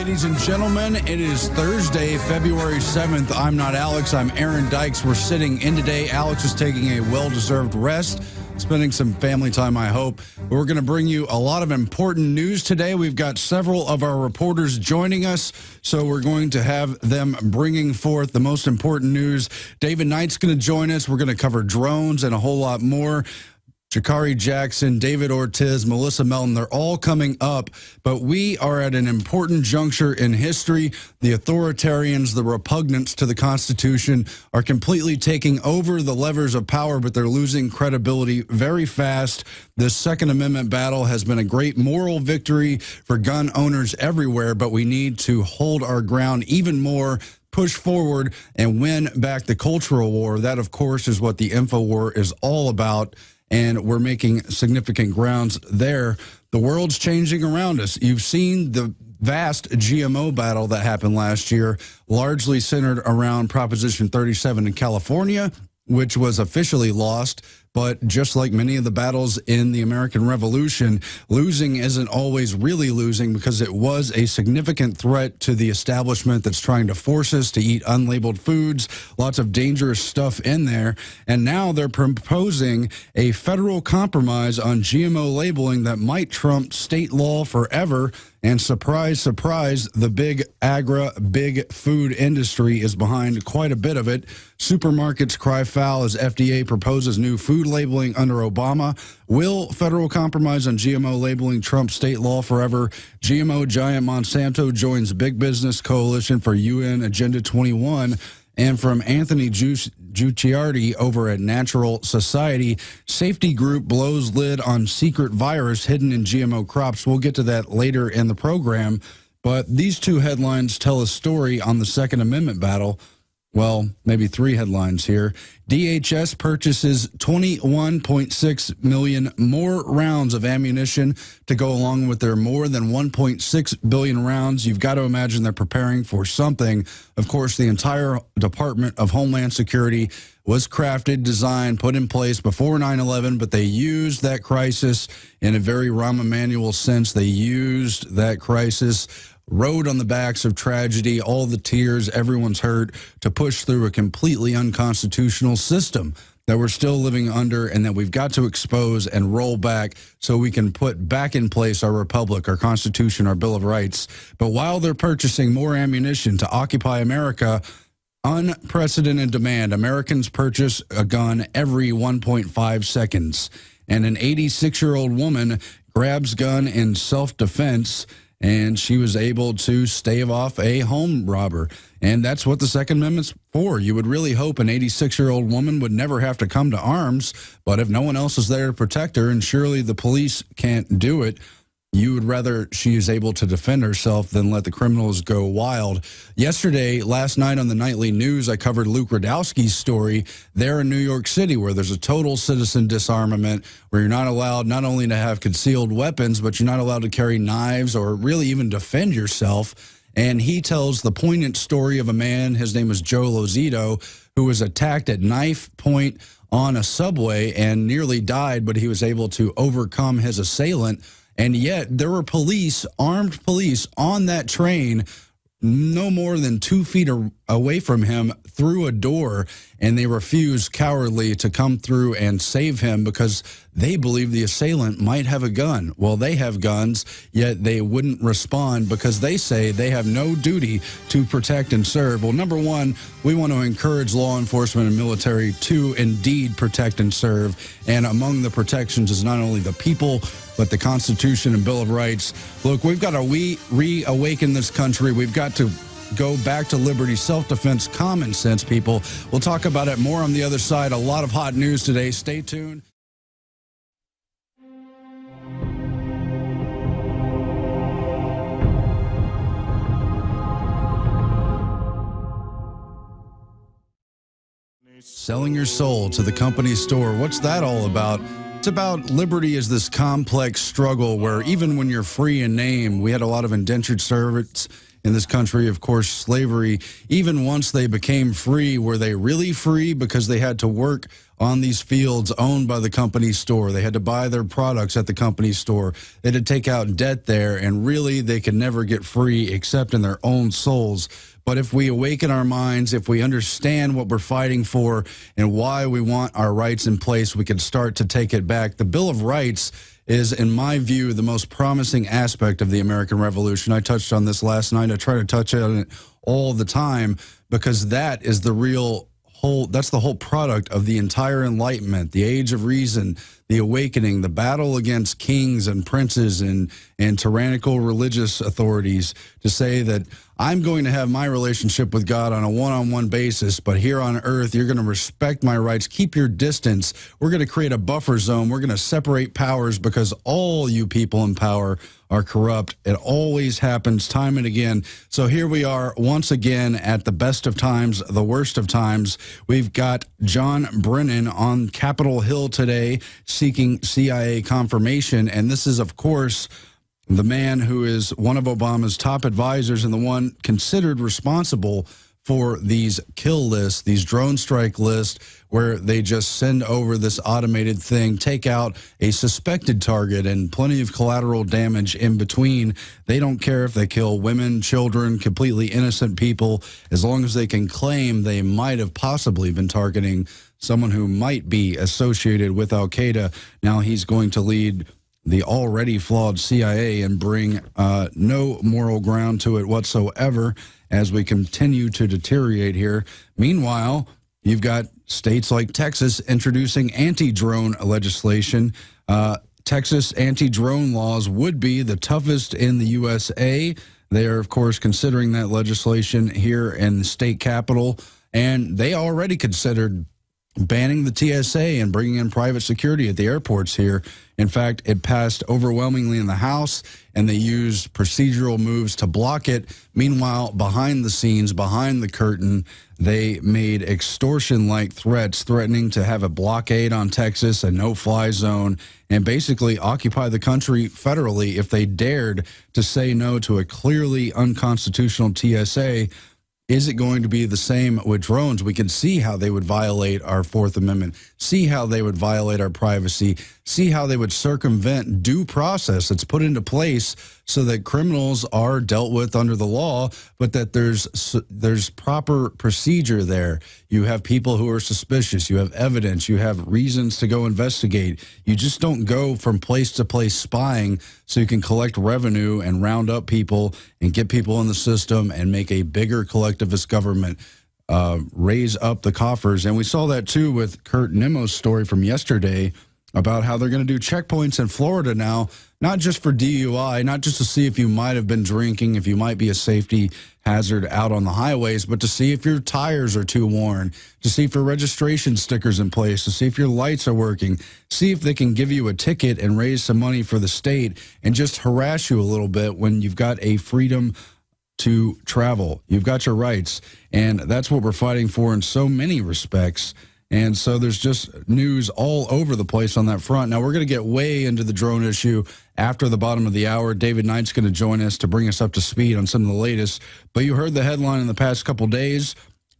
ladies and gentlemen. It is Thursday, February 7th. I'm not Alex. I'm Aaron Dykes. We're sitting in today. Alex is taking a well-deserved rest, spending some family time, I hope. We're going to bring you a lot of important news today. We've got several of our reporters joining us, so we're going to have them bringing forth the most important news. David Knight's going to join us. We're going to cover drones and a whole lot more. Jakari Jackson, David Ortiz, Melissa Melton, they're all coming up, but we are at an important juncture in history. The authoritarians, the repugnants to the Constitution are completely taking over the levers of power, but they're losing credibility very fast. This Second Amendment battle has been a great moral victory for gun owners everywhere, but we need to hold our ground even more, push forward, and win back the cultural war. That, of course, is what the InfoWar is all about. And we're making significant grounds there. The world's changing around us. You've seen the vast GMO battle that happened last year, largely centered around Proposition 37 in California, which was officially lost. But just like many of the battles in the American Revolution, losing isn't always really losing, because it was a significant threat to the establishment that's trying to force us to eat unlabeled foods, lots of dangerous stuff in there. And now they're proposing a federal compromise on GMO labeling that might trump state law forever. And surprise, surprise, the big big food industry is behind quite a bit of it. Supermarkets cry foul as FDA proposes new food labeling under Obama. Will federal compromise on GMO labeling trump state law forever? GMO giant Monsanto joins Big Business Coalition for UN Agenda 21. And from Anthony Gucciardi over at Natural Society, safety group blows lid on secret virus hidden in GMO crops. We'll get to that later in the program. But these two headlines tell a story on the Second Amendment battle. Well, maybe three headlines here. DHS purchases 21.6 million more rounds of ammunition to go along with their more than 1.6 billion rounds. You've got to imagine they're preparing for something. Of course, the entire Department of Homeland Security was crafted, designed, put in place before 9/11, but they used that crisis in a very Rahm Emanuel sense. They used that crisis, rode on the backs of tragedy, all the tears, everyone's hurt, to push through a completely unconstitutional system that we're still living under and that we've got to expose and roll back so we can put back in place our republic, our Constitution, our Bill of Rights. But while they're purchasing more ammunition to occupy America, unprecedented demand. Americans purchase a gun every 1.5 seconds. And an 86-year-old woman grabs gun in self-defense, and she was able to stave off a home robber. And that's what the Second Amendment's for. You would really hope an 86-year-old woman would never have to come to arms, but if no one else is there to protect her, and surely the police can't do it, you would rather she is able to defend herself than let the criminals go wild. Last night on the Nightly News, I covered Luke Rudkowski's story there in New York City, where there's a total citizen disarmament, where you're not allowed not only to have concealed weapons, but you're not allowed to carry knives or really even defend yourself. And he tells the poignant story of a man, his name is Joe Lozito, who was attacked at knife point on a subway and nearly died, but he was able to overcome his assailant. And yet there were armed police on that train no more than 2 feet away from him through a door, and they refused cowardly to come through and save him because they believe the assailant might have a gun. Well, they have guns, yet they wouldn't respond because they say they have no duty to protect and serve. Well, number one, we want to encourage law enforcement and military to indeed protect and serve. And among the protections is not only the people, but the Constitution and Bill of Rights. Look, we've got to reawaken this country. We've got to go back to liberty, self-defense, common sense, people. We'll talk about it more on the other side. A lot of hot news today. Stay tuned. Selling your soul to the company store. What's that all about? It's about liberty as this complex struggle where even when you're free in name, we had a lot of indentured servants in this country, of course, slavery. Even once they became free, were they really free because they had to work on these fields owned by the company store. They had to buy their products at the company store. They had to take out debt there, and really they could never get free except in their own souls. But if we awaken our minds, if we understand what we're fighting for and why we want our rights in place, we can start to take it back. The Bill of Rights is, in my view, the most promising aspect of the American Revolution. I touched on this last night. I try to touch on it all the time because that is the real whole, that's the whole product of the entire Enlightenment, the Age of Reason, the awakening, the battle against kings and princes and tyrannical religious authorities to say that I'm going to have my relationship with God on a one-on-one basis, but here on earth, you're going to respect my rights, keep your distance. We're going to create a buffer zone. We're going to separate powers because all you people in power are corrupt. It always happens time and again. So here we are once again at the best of times, the worst of times. We've got John Brennan on Capitol Hill today seeking CIA confirmation. And this is, of course, the man who is one of Obama's top advisors and the one considered responsible for these kill lists, these drone strike lists, where they just send over this automated thing, take out a suspected target and plenty of collateral damage in between. They don't care if they kill women, children, completely innocent people, as long as they can claim they might have possibly been targeting someone who might be associated with Al-Qaeda. Now he's going to lead the already flawed CIA and bring no moral ground to it whatsoever as we continue to deteriorate here. Meanwhile, you've got states like Texas introducing anti-drone legislation. Texas anti-drone laws would be the toughest in the USA. They are, of course, considering that legislation here in the state capitol, and they already considered banning the TSA and bringing in private security at the airports here. In fact, it passed overwhelmingly in the House, and they used procedural moves to block it. Meanwhile, behind the scenes, behind the curtain, they made extortion-like threats, threatening to have a blockade on Texas, a no-fly zone, and basically occupy the country federally if they dared to say no to a clearly unconstitutional TSA. Is it going to be the same with drones? We can see how they would violate our Fourth Amendment, see how they would violate our privacy, see how they would circumvent due process that's put into place so that criminals are dealt with under the law, but that there's proper procedure there. You have people who are suspicious. You have evidence. You have reasons to go investigate. You just don't go from place to place spying so you can collect revenue and round up people and get people in the system and make a bigger collectivist government, raise up the coffers. And we saw that too with Kurt Nimmo's story from yesterday about how they're going to do checkpoints in Florida now, not just for DUI, not just to see if you might have been drinking, if you might be a safety hazard out on the highways, but to see if your tires are too worn, to see if your registration sticker's in place, to see if your lights are working, see if they can give you a ticket and raise some money for the state and just harass you a little bit when you've got a freedom to travel. You've got your rights, and that's what we're fighting for in so many respects. And so there's just news all over the place on that front. Now, we're going to get way into the drone issue after the bottom of the hour. David Knight's going to join us to bring us up to speed on some of the latest. But you heard the headline in the past couple days.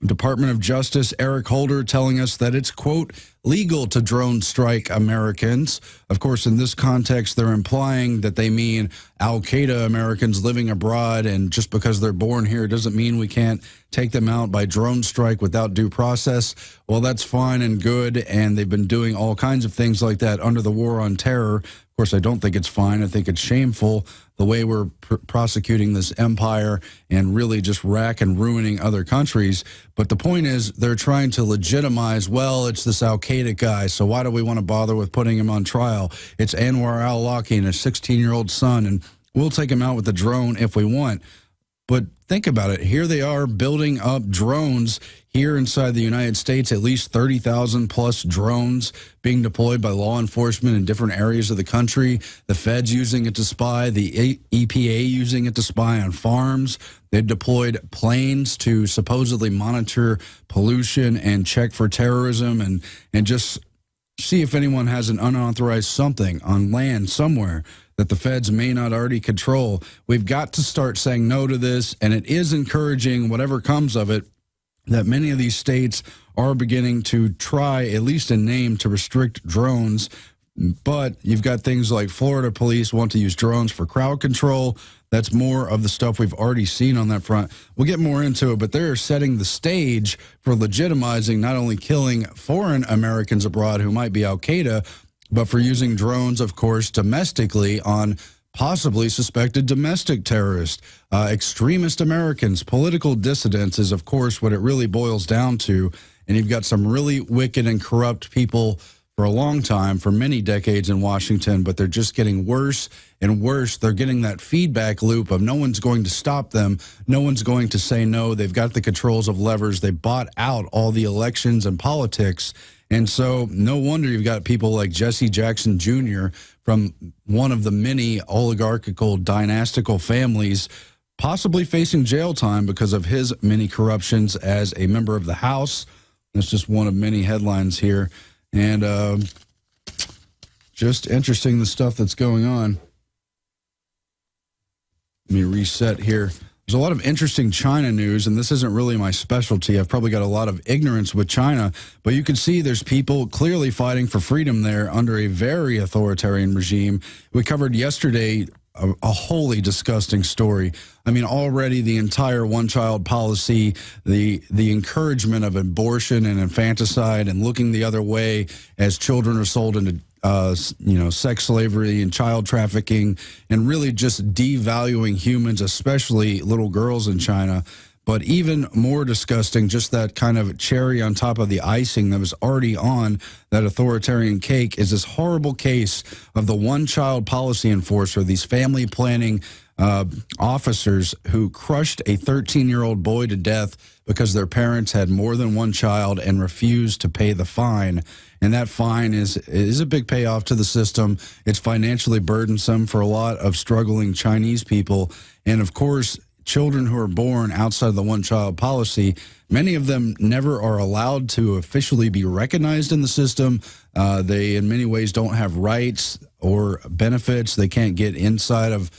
Department of Justice Eric Holder telling us that it's, quote, legal to drone strike Americans. Of course, in this context, they're implying that they mean Al-Qaeda Americans living abroad, and just because they're born here doesn't mean we can't take them out by drone strike without due process. Well, that's fine and good, and they've been doing all kinds of things like that under the war on terror. Of course, I don't think it's fine. I think it's shameful the way we're prosecuting this empire and really just rack and ruining other countries. But the point is, they're trying to legitimize, well, it's this Al-Qaeda guy, so why do we want to bother with putting him on trial? It's Anwar al-Awlaki and his 16-year-old son, and we'll take him out with a drone if we want. But think about it. Here they are building up drones here inside the United States, at least 30,000 plus drones being deployed by law enforcement in different areas of the country. The feds using it to spy, the EPA using it to spy on farms. They've deployed planes to supposedly monitor pollution and check for terrorism and just see if anyone has an unauthorized something on land somewhere that the feds may not already control. We've got to start saying no to this, and it is encouraging, whatever comes of it, that many of these states are beginning to try, at least in name, to restrict drones. But you've got things like Florida police want to use drones for crowd control. That's more of the stuff we've already seen on that front. We'll get more into it, but they're setting the stage for legitimizing not only killing foreign Americans abroad who might be Al-Qaeda, but for using drones, of course, domestically on possibly suspected domestic terrorists, extremist Americans. Political dissidents is, of course, what it really boils down to. And you've got some really wicked and corrupt people for a long time, for many decades in Washington, but they're just getting worse and worse. They're getting that feedback loop of no one's going to stop them. No one's going to say no. They've got the controls of levers. They bought out all the elections and politics. And so no wonder you've got people like Jesse Jackson Jr. from one of the many oligarchical dynastical families possibly facing jail time because of his many corruptions as a member of the House. That's just one of many headlines here. And just interesting, the stuff that's going on. Let me reset here. There's a lot of interesting China news, and this isn't really my specialty. I've probably got a lot of ignorance with China, but you can see there's people clearly fighting for freedom there under a very authoritarian regime. We covered yesterday a wholly disgusting story. I mean, already the entire one-child policy, the encouragement of abortion and infanticide and looking the other way as children are sold into sex slavery and child trafficking, and really just devaluing humans, especially little girls in China. But even more disgusting, just that kind of cherry on top of the icing that was already on that authoritarian cake, is this horrible case of the one-child policy enforcer, these family planning officers who crushed a 13-year-old boy to death because their parents had more than one child and refused to pay the fine. And that fine is a big payoff to the system. It's financially burdensome for a lot of struggling Chinese people. And, of course, children who are born outside of the one-child policy, many of them never are allowed to officially be recognized in the system. They, in many ways, don't have rights or benefits. They can't get inside of,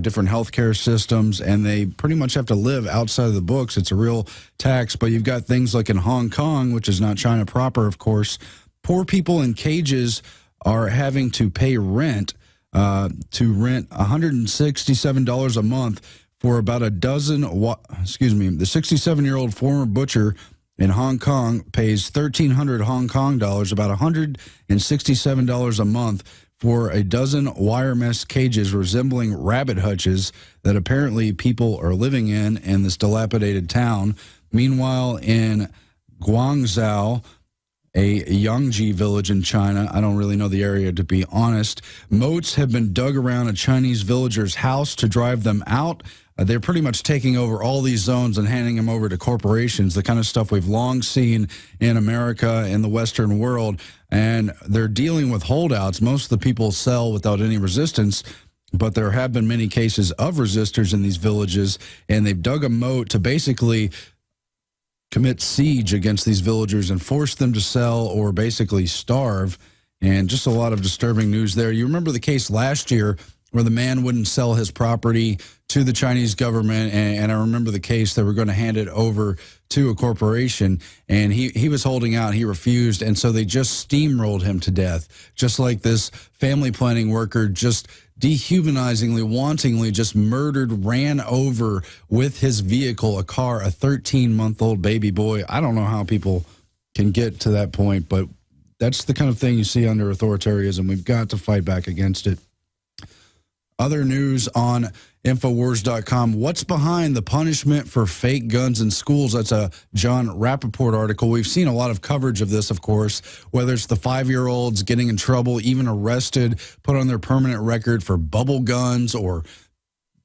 different healthcare systems, and they pretty much have to live outside of the books. It's a real tax. But you've got things like in Hong Kong, which is not China proper, of course, poor people in cages are having to pay rent to rent $167 a month for about a dozen, the 67-year-old former butcher in Hong Kong pays 1,300 Hong Kong dollars, about $167 a month, for a dozen wire mesh cages resembling rabbit hutches that apparently people are living in this dilapidated town. Meanwhile, in Guangzhou, a Yangji village in China, I don't really know the area to be honest, moats have been dug around a Chinese villager's house to drive them out. They're pretty much taking over all these zones and handing them over to corporations, the kind of stuff we've long seen in America and the Western world. And they're dealing with holdouts. Most of the people sell without any resistance, but there have been many cases of resistors in these villages, and they've dug a moat to basically commit siege against these villagers and force them to sell or basically starve. And just a lot of disturbing news there. You remember the case last year where the man wouldn't sell his property to the Chinese government, and I remember the case, they were going to hand it over to a corporation, and he was holding out, he refused, and so they just steamrolled him to death, just like this family planning worker just dehumanizingly, wantingly just murdered, ran over with his vehicle, a car, a 13-month-old baby boy. I don't know how people can get to that point, but that's the kind of thing you see under authoritarianism. We've got to fight back against it. Other news on Infowars.com. What's behind the punishment for fake guns in schools? That's a John Rappaport article. We've seen a lot of coverage of this, of course, whether it's the 5-year-olds getting in trouble, even arrested, put on their permanent record for bubble guns, or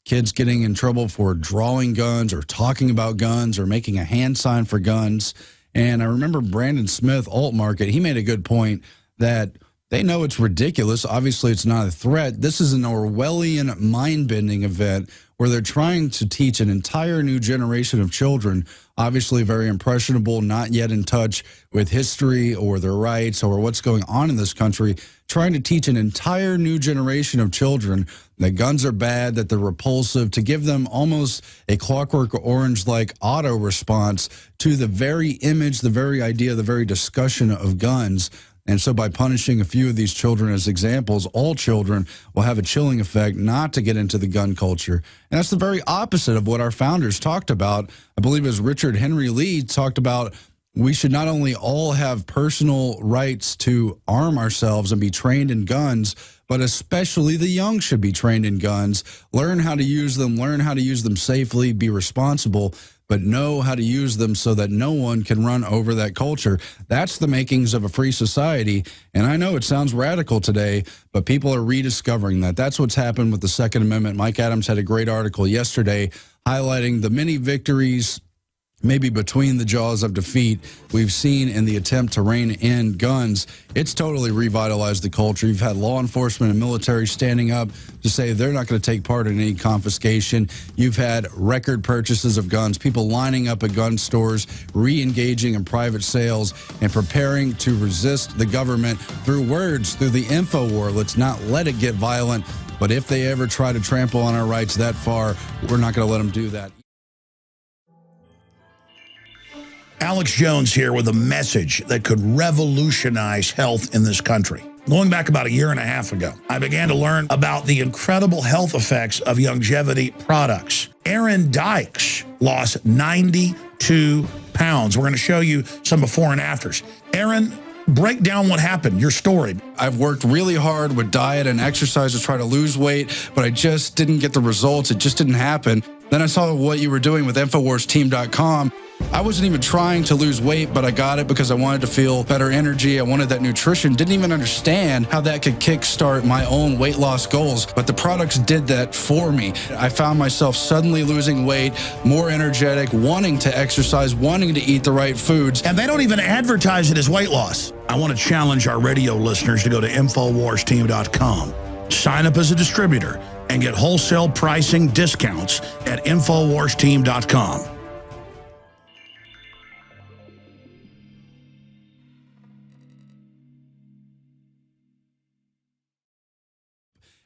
kids getting in trouble for drawing guns or talking about guns or making a hand sign for guns. And I remember Brandon Smith, Alt Market, he made a good point that They know it's ridiculous. Obviously, it's not a threat. This is an Orwellian mind-bending event where they're trying to teach an entire new generation of children, obviously very impressionable, not yet in touch with history or their rights or what's going on in this country, trying to teach an entire new generation of children that guns are bad, that they're repulsive, to give them almost a Clockwork Orange-like auto response to the very image, the very idea, the very discussion of guns. And so by punishing a few of these children as examples, all children will have a chilling effect not to get into the gun culture. And that's the very opposite of what our founders talked about. I believe as Richard Henry Lee talked about, we should not only all have personal rights to arm ourselves and be trained in guns, but especially the young should be trained in guns, learn how to use them safely, be responsible, but know how to use them so that no one can run over that culture. That's the makings of a free society. And I know it sounds radical today, but people are rediscovering that. That's what's happened with the Second Amendment. Mike Adams had a great article yesterday highlighting the many victories, maybe between the jaws of defeat, we've seen in the attempt to rein in guns. It's totally revitalized the culture. You've had law enforcement and military standing up to say they're not going to take part in any confiscation. You've had record purchases of guns, people lining up at gun stores, re-engaging in private sales, and preparing to resist the government through words, through the info war. Let's not let it get violent, but if they ever try to trample on our rights that far, we're not going to let them do that. Alex Jones here with a message that could revolutionize health in this country. Going back about a year and a half ago, I began to learn about the incredible health effects of longevity products. Aaron Dykes lost 92 pounds. We're going to show you some before and afters. Aaron, break down what happened, your story. I've worked really hard with diet and exercise to try to lose weight, but I just didn't get the results. It just didn't happen. Then I saw what you were doing with InfoWarsTeam.com. I wasn't even trying to lose weight, but I got it because I wanted to feel better energy. I wanted that nutrition. Didn't even understand how that could kickstart my own weight loss goals. But the products did that for me. I found myself suddenly losing weight, more energetic, wanting to exercise, wanting to eat the right foods. And they don't even advertise it as weight loss. I want to challenge our radio listeners to go to InfoWarsTeam.com, sign up as a distributor, and get wholesale pricing discounts at InfoWarsTeam.com.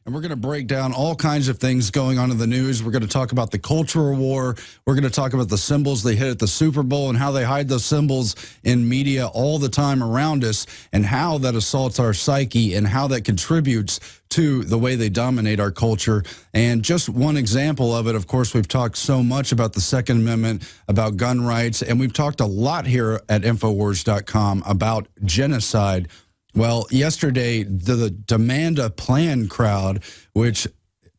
And we're going to break down all kinds of things going on in the news. We're going to talk about the cultural war. We're going to talk about the symbols they hit at the Super Bowl and how they hide those symbols in media all the time around us, and how that assaults our psyche and how that contributes to the way they dominate our culture. And just one example of it, of course, we've talked so much about the Second Amendment, about gun rights, and we've talked a lot here at Infowars.com about genocide. Well, yesterday, the Demand a Plan crowd, which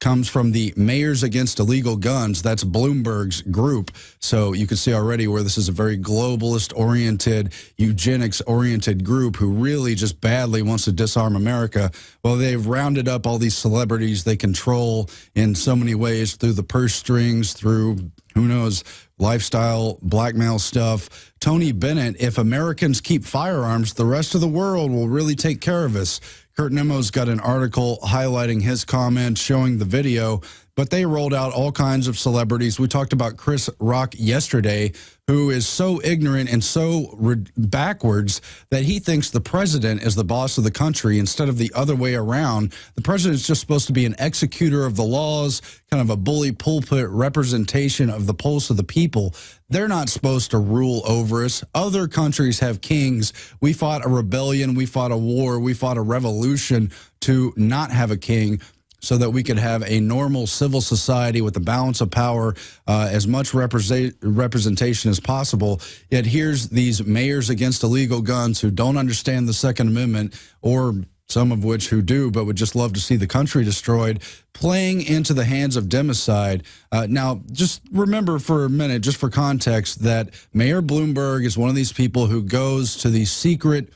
comes from the Mayors Against Illegal Guns, that's Bloomberg's group. So you can see already where this is a very globalist-oriented, eugenics-oriented group who really just badly wants to disarm America. Well, they've rounded up all these celebrities they control in so many ways, through the purse strings, through, who knows, lifestyle, blackmail stuff. Tony Bennett, if Americans keep firearms, the rest of the world will really take care of us. Kurt Nemo's got an article highlighting his comments, showing the video, but they rolled out all kinds of celebrities. We talked about Chris Rock yesterday, who is so ignorant and so backwards that he thinks the president is the boss of the country instead of the other way around. The president's just supposed to be an executor of the laws, kind of a bully pulpit representation of the pulse of the people. They're not supposed to rule over us. Other countries have kings. We fought a rebellion. We fought a war. We fought a revolution to not have a king, so that we could have a normal civil society with a balance of power, as much representation as possible. Yet here's these mayors against illegal guns who don't understand the Second Amendment, or some of which who do, but would just love to see the country destroyed, playing into the hands of democide. Now, just remember for a minute, just for context, that Mayor Bloomberg is one of these people who goes to these secret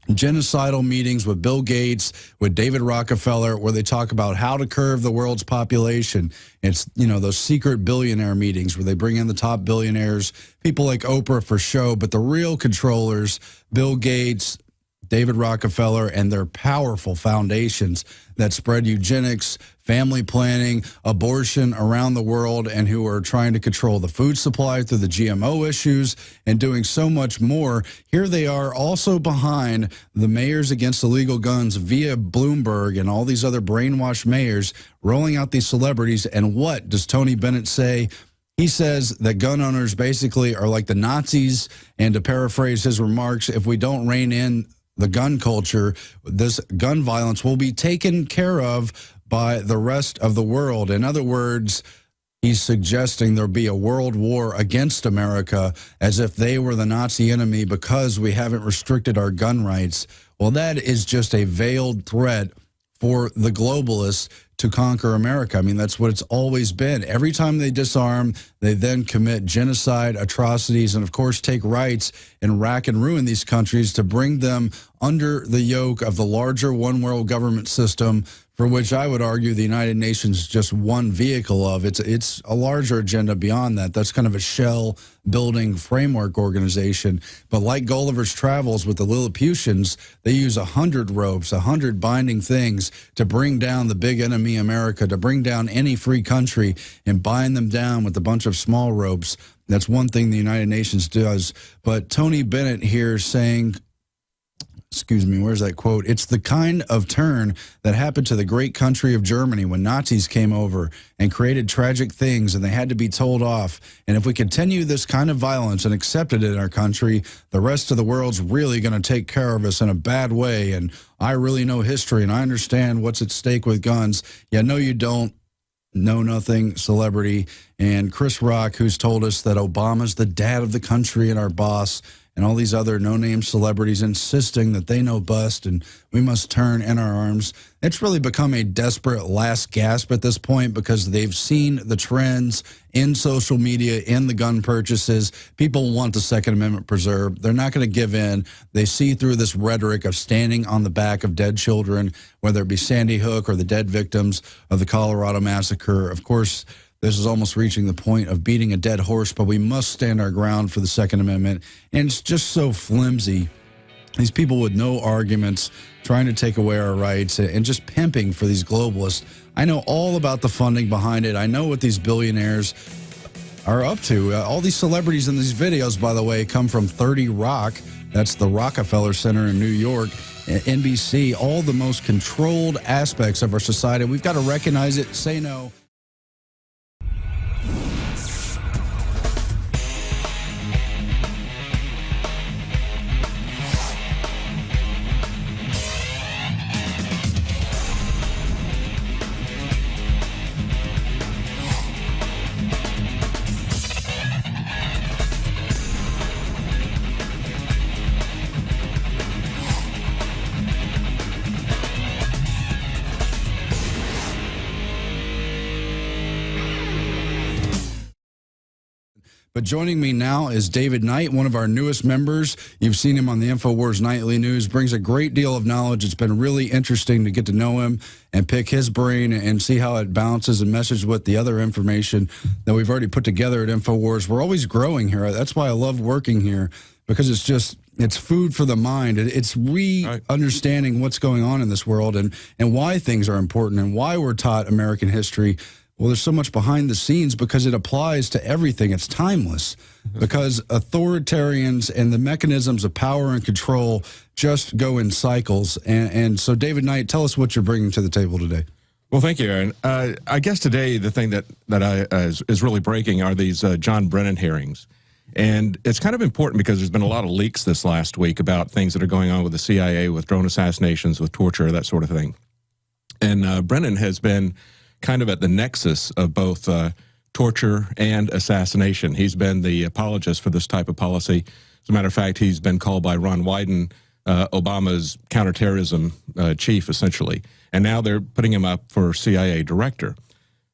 genocidal meetings with Bill Gates, with David Rockefeller, where they talk about how to curb the world's population. It's, you know, those secret billionaire meetings where they bring in the top billionaires, people like Oprah for show, but the real controllers, Bill Gates, David Rockefeller and their powerful foundations that spread eugenics, family planning, abortion around the world, and who are trying to control the food supply through the GMO issues and doing so much more. Here they are also behind the mayors against illegal guns via Bloomberg and all these other brainwashed mayors rolling out these celebrities. And what does Tony Bennett say? He says that gun owners basically are like the Nazis, and to paraphrase his remarks, if we don't rein in the gun culture, this gun violence will be taken care of by the rest of the world. In other words, he's suggesting there'll be a world war against America as if they were the Nazi enemy because we haven't restricted our gun rights. Well, that is just a veiled threat for the globalists to conquer America. I mean, that's what it's always been. Every time they disarm, they then commit genocide, atrocities, and of course take rights and rack and ruin these countries to bring them under the yoke of the larger one world government system, for which I would argue the United Nations is just one vehicle of. It's a larger agenda beyond that. That's kind of a shell building framework organization. But like Gulliver's Travels with the Lilliputians, they use 100 ropes, 100 binding things to bring down the big enemy America, to bring down any free country and bind them down with a bunch of small ropes. That's one thing the United Nations does. But Tony Bennett here saying, excuse me, where's that quote? It's the kind of turn that happened to the great country of Germany when Nazis came over and created tragic things and they had to be told off. And if we continue this kind of violence and accept it in our country, the rest of the world's really going to take care of us in a bad way. And I really know history and I understand what's at stake with guns. Yeah, no, you don't. Know Nothing celebrity, and Chris Rock, who's told us that Obama's the dad of the country and our boss, and all these other no-name celebrities insisting that they know best and we must turn in our arms. It's really become a desperate last gasp at this point because they've seen the trends in social media, in the gun purchases. People want the Second Amendment preserved. They're not going to give in. They see through this rhetoric of standing on the back of dead children, whether it be Sandy Hook or the dead victims of the Colorado massacre. Of course, this is almost reaching the point of beating a dead horse, but we must stand our ground for the Second Amendment. And it's just so flimsy. These people with no arguments trying to take away our rights and just pimping for these globalists. I know all about the funding behind it. I know what these billionaires are up to. All these celebrities in these videos, by the way, come from 30 Rock. That's the Rockefeller Center in New York. NBC, all the most controlled aspects of our society. We've got to recognize it, say no. But joining me now is David Knight, one of our newest members. You've seen him on the InfoWars Nightly News, brings a great deal of knowledge. It's been really interesting to get to know him and pick his brain and see how it balances and meshes with the other information that we've already put together at InfoWars. We're always growing here. That's why I love working here, because it's food for the mind. It's re-understanding what's going on in this world and why things are important and why we're taught American history. Well, there's so much behind the scenes because it applies to everything. It's timeless because authoritarians and the mechanisms of power and control just go in cycles. And so, David Knight, tell us what you're bringing to the table today. Well, thank you, Aaron. I guess today the thing that is really breaking are these John Brennan hearings. And it's kind of important because there's been a lot of leaks this last week about things that are going on with the CIA, with drone assassinations, with torture, that sort of thing. And Brennan has been kind of at the nexus of both torture and assassination. He's been the apologist for this type of policy. As a matter of fact, he's been called by Ron Wyden Obama's counterterrorism chief, essentially. And now they're putting him up for CIA director.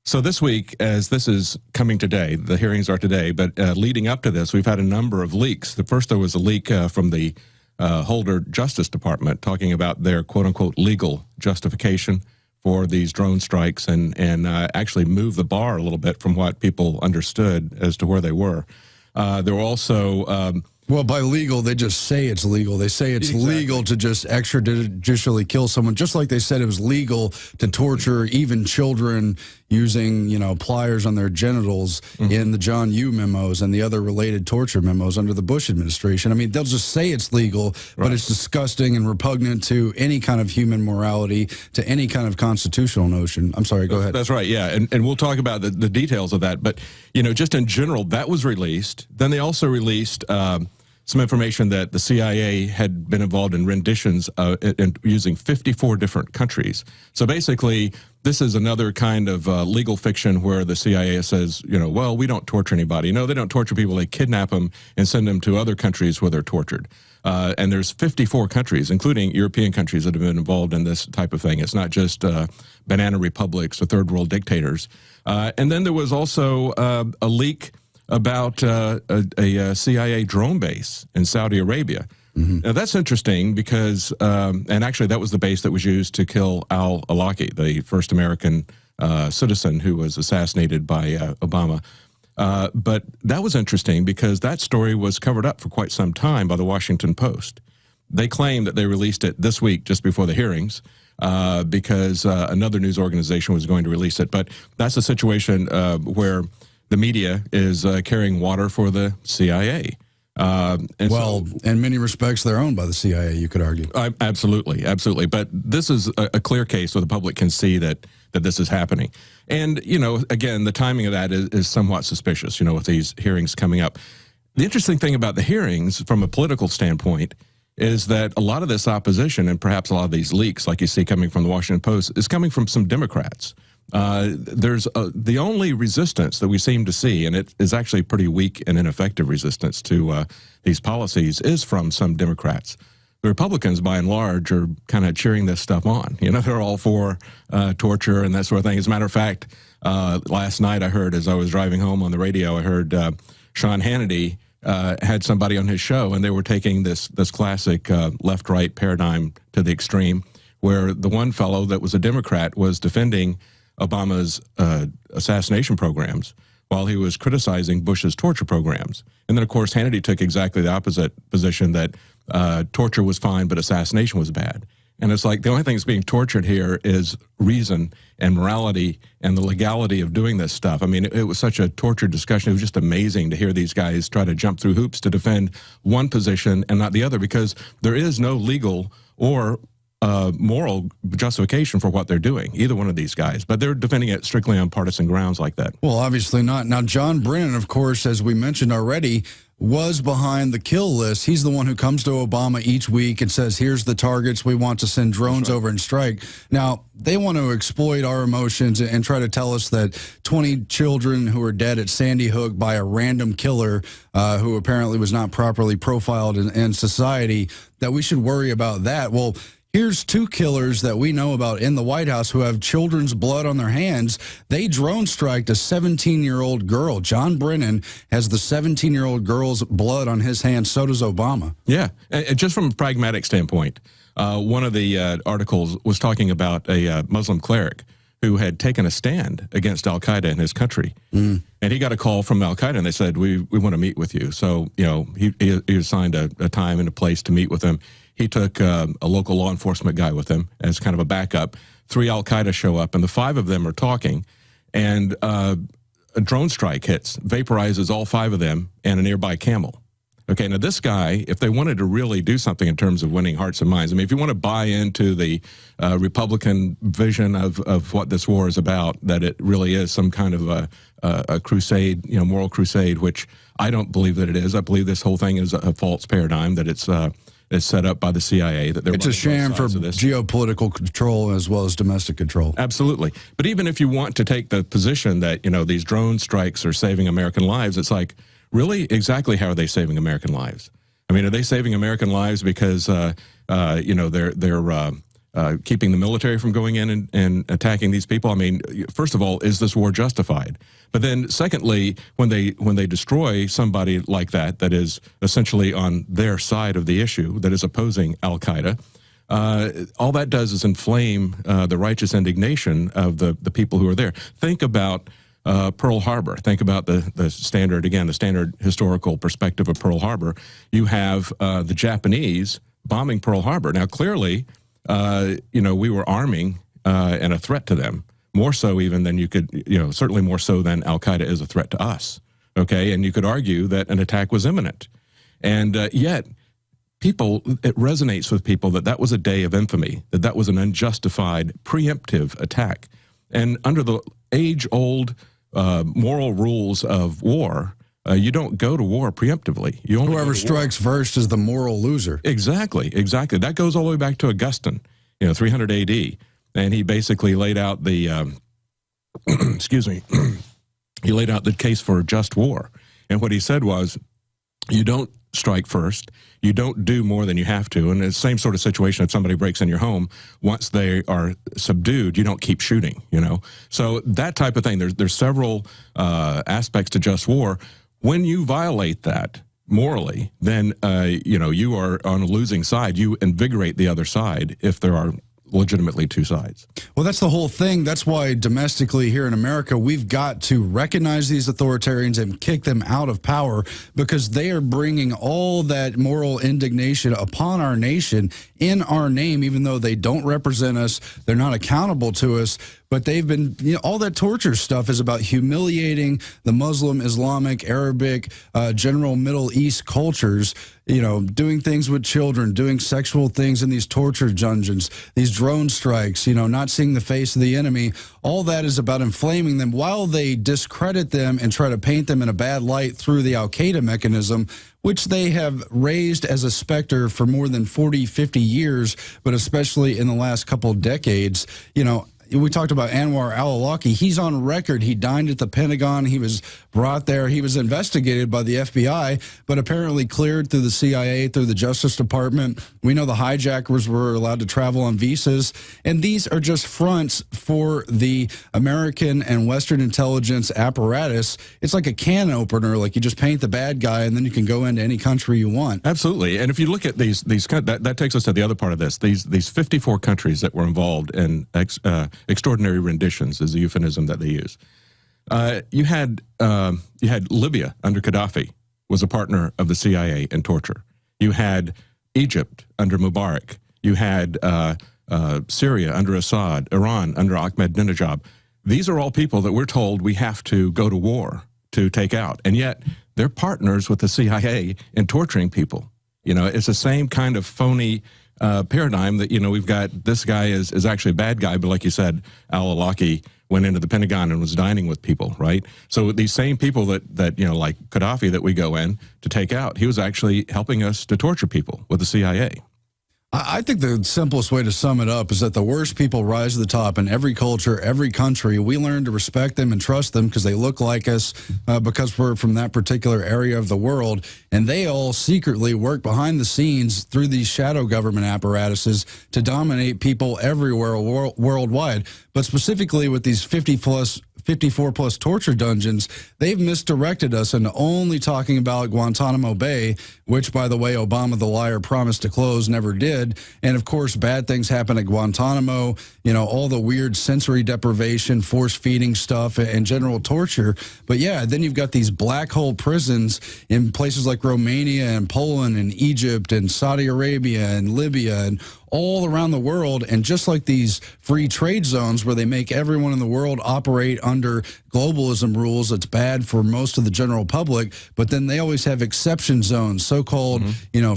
So this week, as this is coming today, the hearings are today, but leading up to this, we've had a number of leaks. The first, there was a leak from the Holder Justice Department talking about their quote-unquote legal justification for these drone strikes and actually move the bar a little bit from what people understood as to where they were. There were also Well, by legal, they just say it's legal. They say it's legal to just extrajudicially kill someone, just like they said it was legal to torture even children using, pliers on their genitals in the John Yoo memos and the other related torture memos under the Bush administration. I mean, they'll just say it's legal, but it's disgusting and repugnant to any kind of human morality, to any kind of constitutional notion. I'm sorry, go ahead. That's right, yeah, and we'll talk about the details of that. But, just in general, that was released. Then they also released some information that the CIA had been involved in renditions using 54 different countries. So basically, this is another kind of legal fiction where the CIA says, well, we don't torture anybody. No, they don't torture people. They kidnap them and send them to other countries where they're tortured. And there's 54 countries, including European countries, that have been involved in this type of thing. It's not just banana republics or third world dictators. And then there was also a leak about a CIA drone base in Saudi Arabia. Now, that's interesting because, and actually that was the base that was used to kill al-Awlaki, the first American citizen who was assassinated by Obama. But that was interesting because that story was covered up for quite some time by the Washington Post. They claimed that they released it this week just before the hearings because another news organization was going to release it. But that's a situation where the media is carrying water for the CIA. In many respects, they're owned by the CIA, you could argue. Absolutely. But this is a clear case where the public can see that this is happening. And, again, the timing of that is somewhat suspicious, with these hearings coming up. The interesting thing about the hearings from a political standpoint is that a lot of this opposition and perhaps a lot of these leaks, like you see coming from the Washington Post, is coming from some Democrats. There's the only resistance that we seem to see, and it is actually pretty weak and ineffective resistance to these policies, is from some Democrats. The Republicans, by and large, are kind of cheering this stuff on. They're all for torture and that sort of thing. As a matter of fact, last night I heard, as I was driving home on the radio, I heard Sean Hannity had somebody on his show, and they were taking this classic left-right paradigm to the extreme, where the one fellow that was a Democrat was defending Obama's assassination programs while he was criticizing Bush's torture programs. And then, of course, Hannity took exactly the opposite position, that torture was fine, but assassination was bad. And it's like the only thing that's being tortured here is reason and morality and the legality of doing this stuff. I mean, it was such a tortured discussion. It was just amazing to hear these guys try to jump through hoops to defend one position and not the other, because there is no legal or moral justification for what they're doing, either one of these guys, but they're defending it strictly on partisan grounds like that. Well, obviously not. Now, John Brennan, of course, as we mentioned already, was behind the kill list. He's the one who comes to Obama each week and says, here's the targets we want to send drones over and strike. Now, they want to exploit our emotions and try to tell us that 20 children who are dead at Sandy Hook by a random killer who apparently was not properly profiled in society, that we should worry about that. Well, here's two killers that we know about in the White House who have children's blood on their hands. They drone striked a 17-year-old girl. John Brennan has the 17-year-old girl's blood on his hands. So does Obama. Yeah, and just from a pragmatic standpoint, one of the articles was talking about a Muslim cleric who had taken a stand against al-Qaeda in his country. And he got a call from al-Qaeda, and they said, we want to meet with you. So, he assigned a time and a place to meet with them. He took a local law enforcement guy with him as kind of a backup. 3 al-Qaeda show up, and the 5 of them are talking, and a drone strike hits, vaporizes all 5 of them and a nearby camel. Okay, now this guy, if they wanted to really do something in terms of winning hearts and minds, I mean, if you want to buy into the Republican vision of what this war is about, that it really is some kind of a crusade, moral crusade, which I don't believe that it is. I believe this whole thing is a false paradigm, that it's set up by the CIA. That it's a sham for geopolitical control as well as domestic control. Absolutely. But even if you want to take the position that, these drone strikes are saving American lives, it's like, really, exactly how are they saving American lives? I mean, are they saving American lives because, they're keeping the military from going in and attacking these people? I mean, first of all, is this war justified? But then secondly, when they destroy somebody like that is essentially on their side of the issue, that is opposing al-Qaeda, all that does is inflame the righteous indignation of the people who are there. Think about Pearl Harbor. Think about the standard, again, the standard historical perspective of Pearl Harbor. You have the Japanese bombing Pearl Harbor. Now, clearly, we were arming and a threat to them, more so even than you could, certainly more so than Al-Qaeda is a threat to us. Okay, and you could argue that an attack was imminent. And yet, it resonates with people that was a day of infamy, that was an unjustified, preemptive attack. And under the age-old moral rules of war, you don't go to war preemptively. Whoever strikes first is the moral loser. Exactly. That goes all the way back to Augustine, 300 AD. And he basically laid out the, he laid out the case for just war. And what he said was, you don't strike first. You don't do more than you have to. And it's the same sort of situation if somebody breaks in your home. Once they are subdued, you don't keep shooting, So that type of thing, there's several aspects to just war. When you violate that morally, then, you are on a losing side. You invigorate the other side if there are legitimately two sides. Well, that's the whole thing. That's why domestically here in America, we've got to recognize these authoritarians and kick them out of power, because they are bringing all that moral indignation upon our nation in our name, even though they don't represent us. They're not accountable to us. But they've been, all that torture stuff is about humiliating the Muslim, Islamic, Arabic, general Middle East cultures, doing things with children, doing sexual things in these torture dungeons, these drone strikes, not seeing the face of the enemy. All that is about inflaming them while they discredit them and try to paint them in a bad light through the Al-Qaeda mechanism, which they have raised as a specter for more than 40, 50 years, but especially in the last couple of decades. We talked about Anwar al-Awlaki. He's on record. He dined at the Pentagon. He was brought there. He was investigated by the FBI, but apparently cleared through the CIA, through the Justice Department. We know the hijackers were allowed to travel on visas. And these are just fronts for the American and Western intelligence apparatus. It's like a can opener. Like you just paint the bad guy and then you can go into any country you want. Absolutely. And if you look at these that takes us to the other part of this. These 54 countries that were involved in extraordinary renditions is the euphemism that they use. You had Libya under Gaddafi, was a partner of the CIA in torture. You had Egypt under Mubarak. You had Syria under Assad, Iran under Ahmadinejad. These are all people that we're told we have to go to war to take out, and yet they're partners with the CIA in torturing people. It's the same kind of phony paradigm that, we've got this guy is actually a bad guy, but like you said, al-Awlaki went into the Pentagon and was dining with people, right? So these same people that like Gaddafi that we go in to take out, he was actually helping us to torture people with the CIA. I think the simplest way to sum it up is that the worst people rise to the top in every culture, every country. We learn to respect them and trust them because they look like us, because we're from that particular area of the world. And they all secretly work behind the scenes through these shadow government apparatuses to dominate people everywhere worldwide. But specifically with these 54-plus torture dungeons, they've misdirected us into only talking about Guantanamo Bay, which, by the way, Obama the liar promised to close, never did. And, of course, bad things happen at Guantanamo, all the weird sensory deprivation, force-feeding stuff, and general torture. But, yeah, then you've got these black hole prisons in places like Romania and Poland and Egypt and Saudi Arabia and Libya and all around the world. And just like these free trade zones where they make everyone in the world operate under globalism rules, it's bad for most of the general public, but then they always have exception zones, so-called,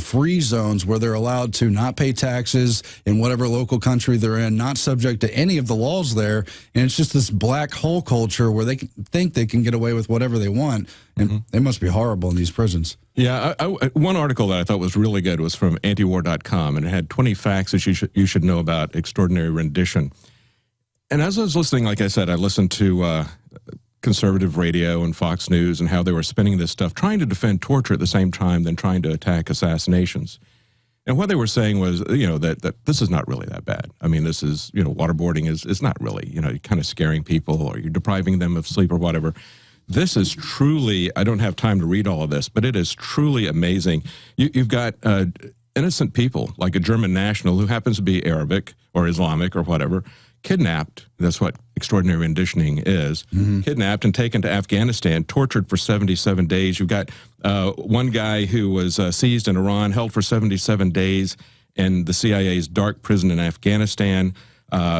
free zones where they're allowed to not pay taxes in whatever local country they're in, not subject to any of the laws there. And it's just this black hole culture where they think they can get away with whatever they want. And they must be horrible in these prisons. Yeah, one article that I thought was really good was from antiwar.com, and it had 20 facts that you should know about extraordinary rendition. And as I was listening, like I said, I listened to conservative radio and Fox News and how they were spinning this stuff, trying to defend torture at the same time than trying to attack assassinations. And what they were saying was, that this is not really that bad. I mean, this is, waterboarding is not really, kind of scaring people or you're depriving them of sleep or whatever. This is truly, I don't have time to read all of this, but it is truly amazing. You've got innocent people, like a German national who happens to be Arabic or Islamic or whatever, kidnapped. That's what extraordinary renditioning is. Kidnapped and taken to Afghanistan, tortured for 77 days. You've got one guy who was seized in Iran, held for 77 days in the CIA's dark prison in Afghanistan,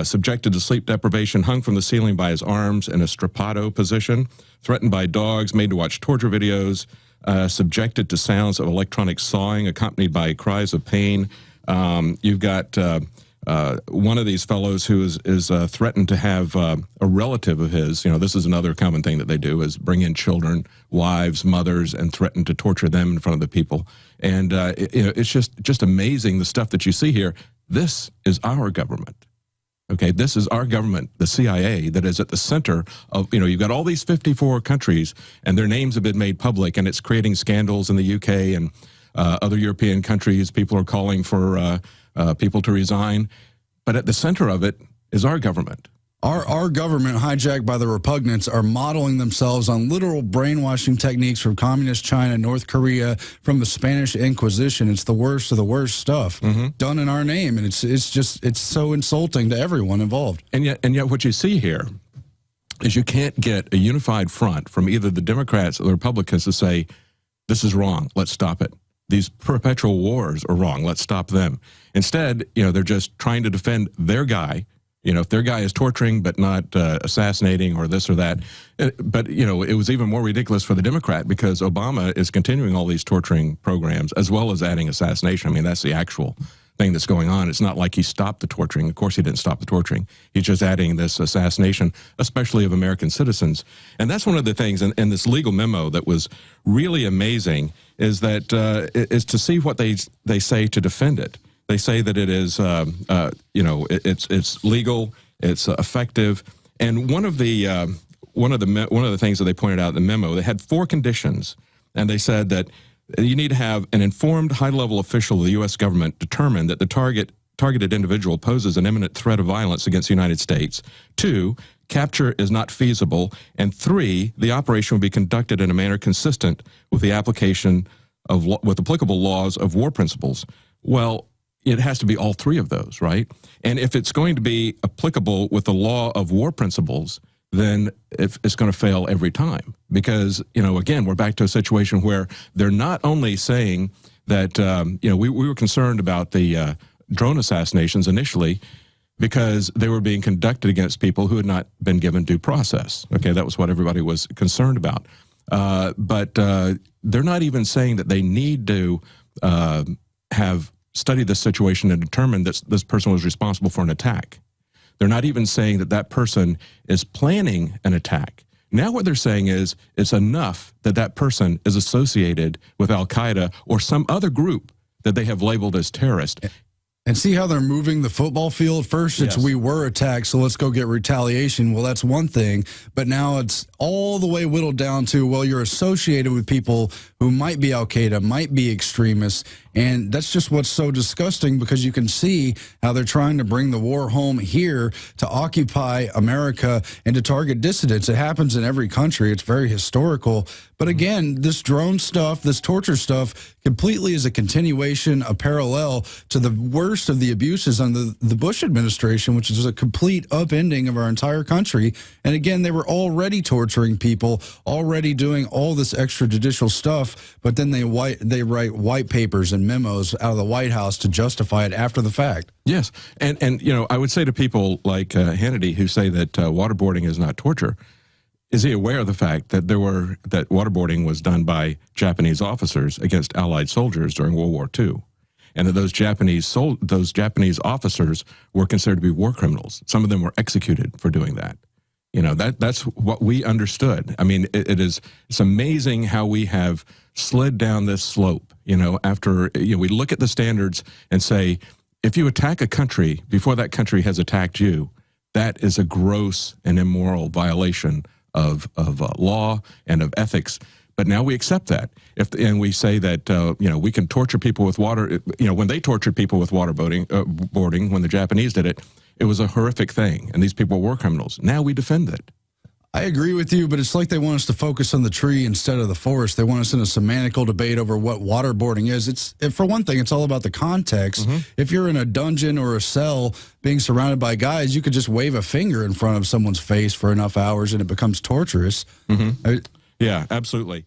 subjected to sleep deprivation, hung from the ceiling by his arms in a strappado position, threatened by dogs, made to watch torture videos, subjected to sounds of electronic sawing accompanied by cries of pain. You've got one of these fellows who is threatened to have a relative of his. This is another common thing that they do, is bring in children, wives, mothers, and threaten to torture them in front of the people. And it's just amazing the stuff that you see here. This is our government. Okay, this is our government, the CIA, that is at the center of, you've got all these 54 countries and their names have been made public, and it's creating scandals in the UK and other European countries. People are calling for people to resign. But at the center of it is our government. Our government, hijacked by the repugnants, are modeling themselves on literal brainwashing techniques from communist China, North Korea, from the Spanish Inquisition. It's the worst of the worst stuff done in our name, and it's so insulting to everyone involved. And yet what you see here is you can't get a unified front from either the Democrats or the Republicans to say, this is wrong, let's stop it. These perpetual wars are wrong, let's stop them. Instead, they're just trying to defend their guy. If their guy is torturing but not assassinating or this or that. But, it was even more ridiculous for the Democrat, because Obama is continuing all these torturing programs as well as adding assassination. I mean, that's the actual thing that's going on. It's not like he stopped the torturing. Of course, he didn't stop the torturing. He's just adding this assassination, especially of American citizens. And that's one of the things in this legal memo that was really amazing, is that is to see what they say to defend it. They say that it is, it's legal, it's effective, and one of the things that they pointed out in the memo, they had 4 conditions, and they said that you need to have an informed, high-level official of the U.S. government determine that the targeted individual poses an imminent threat of violence against the United States. 2, capture is not feasible, and 3, the operation will be conducted in a manner consistent with the application of with applicable laws of war principles. Well, it has to be all 3 of those, right? And if it's going to be applicable with the law of war principles, then it's going to fail every time. Because, again, we're back to a situation where they're not only saying that, we were concerned about the drone assassinations initially because they were being conducted against people who had not been given due process. Okay, that was what everybody was concerned about. But they're not even saying that they need to have studied this situation and determined that this person was responsible for an attack. They're not even saying that that person is planning an attack. Now what they're saying is it's enough that that person is associated with Al-Qaeda or some other group that they have labeled as terrorist. And see how they're moving the football field? First, it's we were attacked, so let's go get retaliation. Well, that's one thing. But now it's all the way whittled down to, well, you're associated with people who might be Al-Qaeda, might be extremists. And that's just what's so disgusting, because you can see how they're trying to bring the war home here to occupy America and to target dissidents. It happens in every country. It's very historical. But again, this drone stuff, this torture stuff, completely is a continuation, a parallel to the worst of the abuses under the Bush administration, which is a complete upending of our entire country. And again, they were already torturing people, already doing all this extrajudicial stuff, but then they write white papers and memos out of the White House to justify it after the fact. Yes. And I would say to people like Hannity, who say that waterboarding is not torture, is he aware of the fact that that waterboarding was done by Japanese officers against Allied soldiers during World War II, and that those Japanese officers were considered to be war criminals? Some of them were executed for doing that. That's what we understood. I mean, it's amazing how we have slid down this slope. After we look at the standards and say, if you attack a country before that country has attacked you, that is a gross and immoral violation of law and of ethics. But now we accept that. And we say that, we can torture people with water. When they tortured people with waterboarding, when the Japanese did it, it was a horrific thing. And these people were war criminals. Now we defend it. I agree with you, but it's like they want us to focus on the tree instead of the forest. They want us in a semantical debate over what waterboarding is. For one thing, it's all about the context. If you're in a dungeon or a cell being surrounded by guys, you could just wave a finger in front of someone's face for enough hours and it becomes torturous. Yeah, absolutely.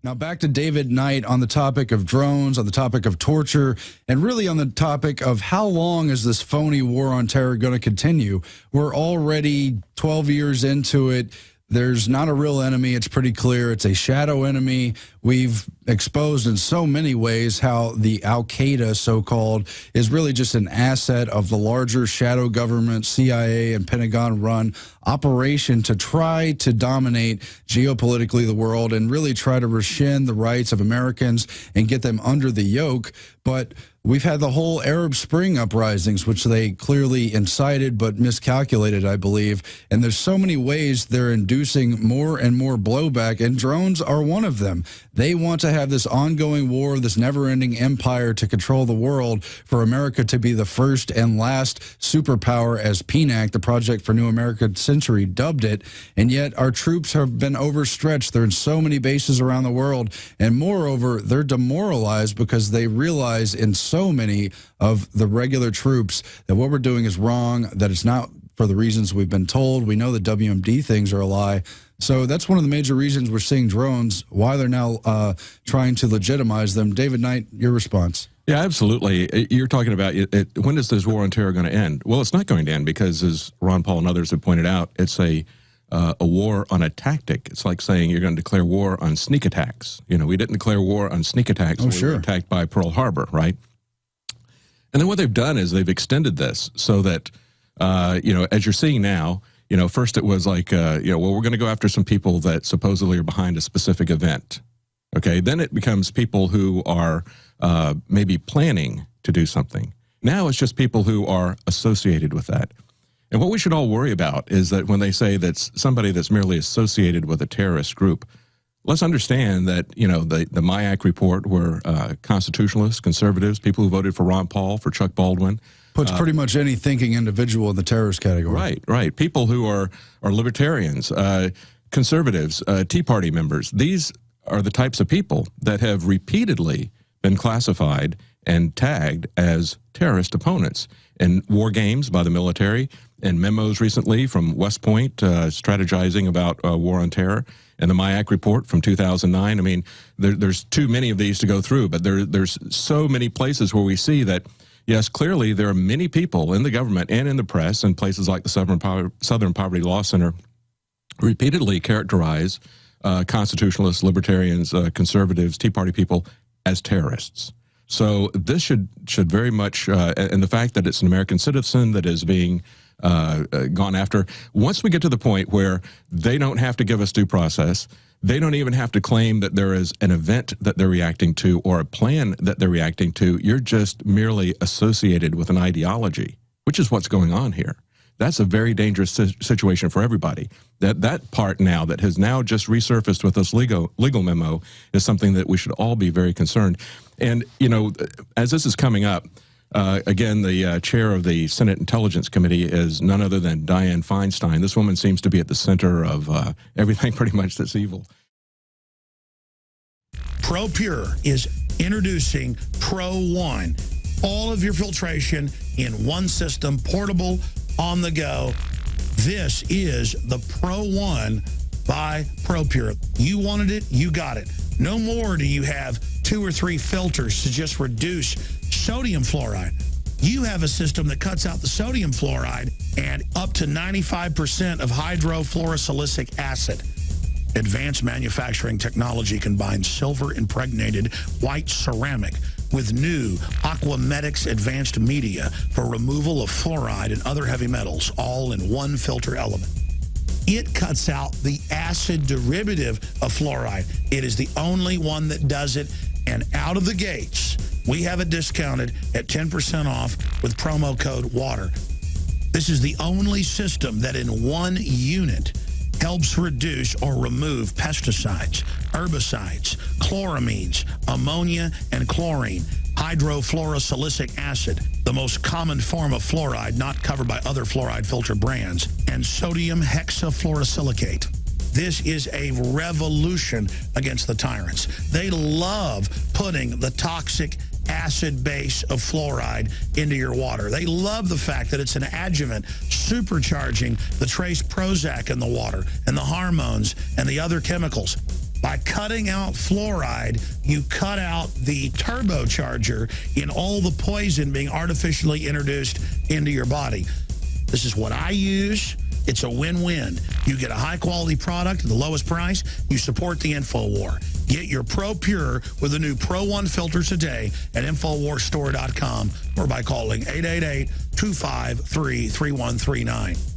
Now back to David Knight on the topic of drones, on the topic of torture, and really on the topic of how long is this phony war on terror going to continue? We're already 12 years into it. There's not a real enemy. It's pretty clear. It's a shadow enemy. We've exposed in so many ways how the Al-Qaeda, so-called, is really just an asset of the larger shadow government, CIA and Pentagon-run operation to try to dominate geopolitically the world and really try to rescind the rights of Americans and get them under the yoke. But we've had the whole Arab Spring uprisings, which they clearly incited but miscalculated, I believe. And there's so many ways they're inducing more and more blowback, and drones are one of them. They want to have this ongoing war, this never-ending empire to control the world, for America to be the first and last superpower, as PNAC, the Project for New American Century, dubbed it. And yet our troops have been overstretched. They're in so many bases around the world. And moreover, they're demoralized because they realize in so many of the regular troops that what we're doing is wrong, that it's not for the reasons we've been told. We know the WMD things are a lie. So that's one of the major reasons we're seeing drones, why they're now trying to legitimize them. David Knight, your response. Yeah, absolutely. You're talking about when is this war on terror going to end? Well, it's not going to end because, as Ron Paul and others have pointed out, it's a war on a tactic. It's like saying you're going to declare war on sneak attacks. You know, we didn't declare war on sneak attacks when we were attacked by Pearl Harbor, right? And then what they've done is they've extended this so that, you know, as you're seeing now, you know, first it was like, you know, well, we're going to go after some people that supposedly are behind a specific event. Okay, then it becomes people who are maybe planning to do something. Now it's just people who are associated with that. And what we should all worry about is that when they say that's somebody that's merely associated with a terrorist group, let's understand that, you know, the MIAC report were constitutionalists, conservatives, people who voted for Ron Paul, for Chuck Baldwin. Puts pretty much any thinking individual in the terrorist category. Right, right. People who are libertarians, conservatives, Tea Party members. These are the types of people that have repeatedly been classified and tagged as terrorist opponents in war games by the military and memos recently from West Point strategizing about war on terror, and the MIAC report from 2009. I mean, there's too many of these to go through, but there's so many places where we see that, yes, clearly there are many people in the government and in the press and places like the Southern Poverty Law Center repeatedly characterize constitutionalists, libertarians, conservatives, Tea Party people as terrorists. So this should very much, and the fact that it's an American citizen that is being gone after, once we get to the point where they don't have to give us due process, they don't even have to claim that there is an event that they're reacting to or a plan that they're reacting to, you're just merely associated with an ideology, which is what's going on here. That's a very dangerous situation for everybody. That part now that has now just resurfaced with this legal memo is something that we should all be very concerned. And, you know, as this is coming up, again, the chair of the Senate Intelligence Committee is none other than Dianne Feinstein. This woman seems to be at the center of everything pretty much that's evil. ProPure is introducing Pro One. All of your filtration in one system, portable, on the go. This is the Pro One by ProPure. You wanted it, you got it. No more do you have 2 or 3 filters to just reduce sodium fluoride. You have a system that cuts out the sodium fluoride and up to 95% of hydrofluorosilicic acid. Advanced manufacturing technology combines silver-impregnated white ceramic with new Aquamedics advanced media for removal of fluoride and other heavy metals, all in one filter element. It cuts out the acid derivative of fluoride. It is the only one that does it, and out of the gates, we have it discounted at 10% off with promo code WATER. This is the only system that in one unit helps reduce or remove pesticides, herbicides, chloramines, ammonia, and chlorine, hydrofluorosilicic acid, the most common form of fluoride not covered by other fluoride filter brands, and sodium hexafluorosilicate. This is a revolution against the tyrants. They love putting the toxic acid base of fluoride into your water. They love the fact that it's an adjuvant supercharging the trace Prozac in the water and the hormones and the other chemicals. By cutting out fluoride, you cut out the turbocharger in all the poison being artificially introduced into your body. This is what I use. It's a win-win. You get a high-quality product at the lowest price. You support the InfoWar. Get your Pro Pure with the new Pro 1 filter today at InfoWarsStore.com or by calling 888-253-3139.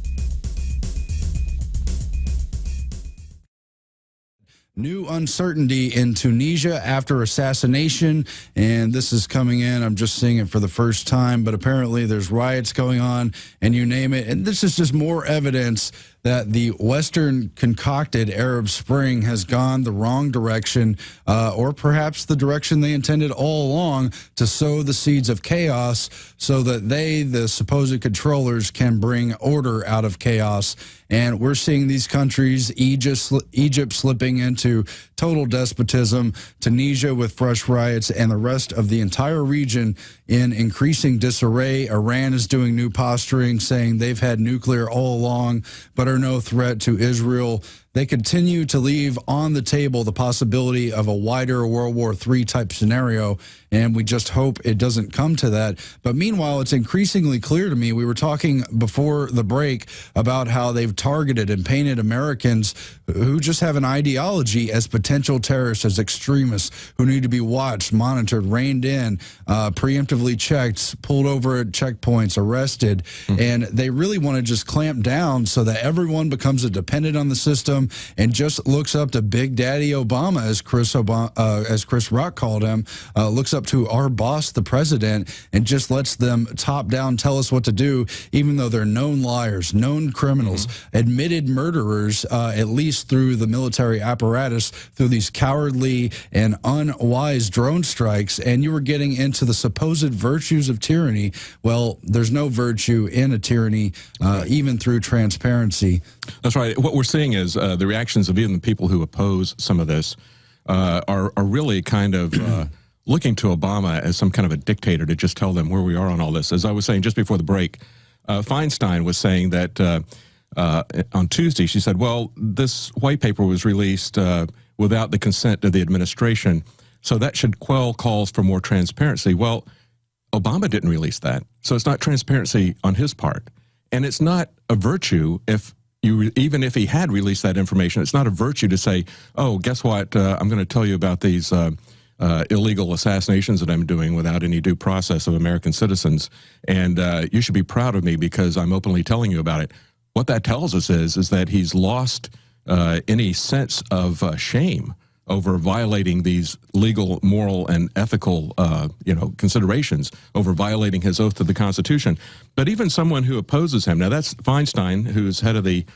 New uncertainty in Tunisia after assassination, and this is coming in. I'm just seeing it for the first time, but apparently there's riots going on, and you name it. And this is just more evidence that the Western concocted Arab Spring has gone the wrong direction, or perhaps the direction they intended all along, to sow the seeds of chaos so that they, the supposed controllers, can bring order out of chaos. And we're seeing these countries, Egypt slipping into total despotism, Tunisia with fresh riots, and the rest of the entire region in increasing disarray. Iran is doing new posturing, saying they've had nuclear all along, but are no threat to Israel. They continue to leave on the table the possibility of a wider World War III type scenario, and we just hope it doesn't come to that. But meanwhile, it's increasingly clear to me, we were talking before the break about how they've targeted and painted Americans who just have an ideology as potential terrorists, as extremists who need to be watched, monitored, reined in, preemptively checked, pulled over at checkpoints, arrested. And they really want to just clamp down so that everyone becomes a dependent on the system and just looks up to Big Daddy Obama, as Chris Rock called him, looks up to our boss, the president, and just lets them top down tell us what to do, even though they're known liars, known criminals, admitted murderers, at least through the military apparatus, through these cowardly and unwise drone strikes. And you were getting into the supposed virtues of tyranny. Well, there's no virtue in a tyranny, even through transparency. That's right. What we're seeing is the reactions of even the people who oppose some of this are really kind of looking to Obama as some kind of a dictator to just tell them where we are on all this. As I was saying just before the break, Feinstein was saying that on Tuesday, she said, well, this white paper was released without the consent of the administration, so that should quell calls for more transparency. Well, Obama didn't release that, so it's not transparency on his part. And it's not a virtue even if he had released that information, it's not a virtue to say, oh, guess what, I'm going to tell you about these illegal assassinations that I'm doing without any due process of American citizens, and you should be proud of me because I'm openly telling you about it. What that tells us is that he's lost any sense of shame over violating these legal, moral, and ethical, considerations, over violating his oath to the Constitution. But even someone who opposes him, now that's Feinstein, who's head of the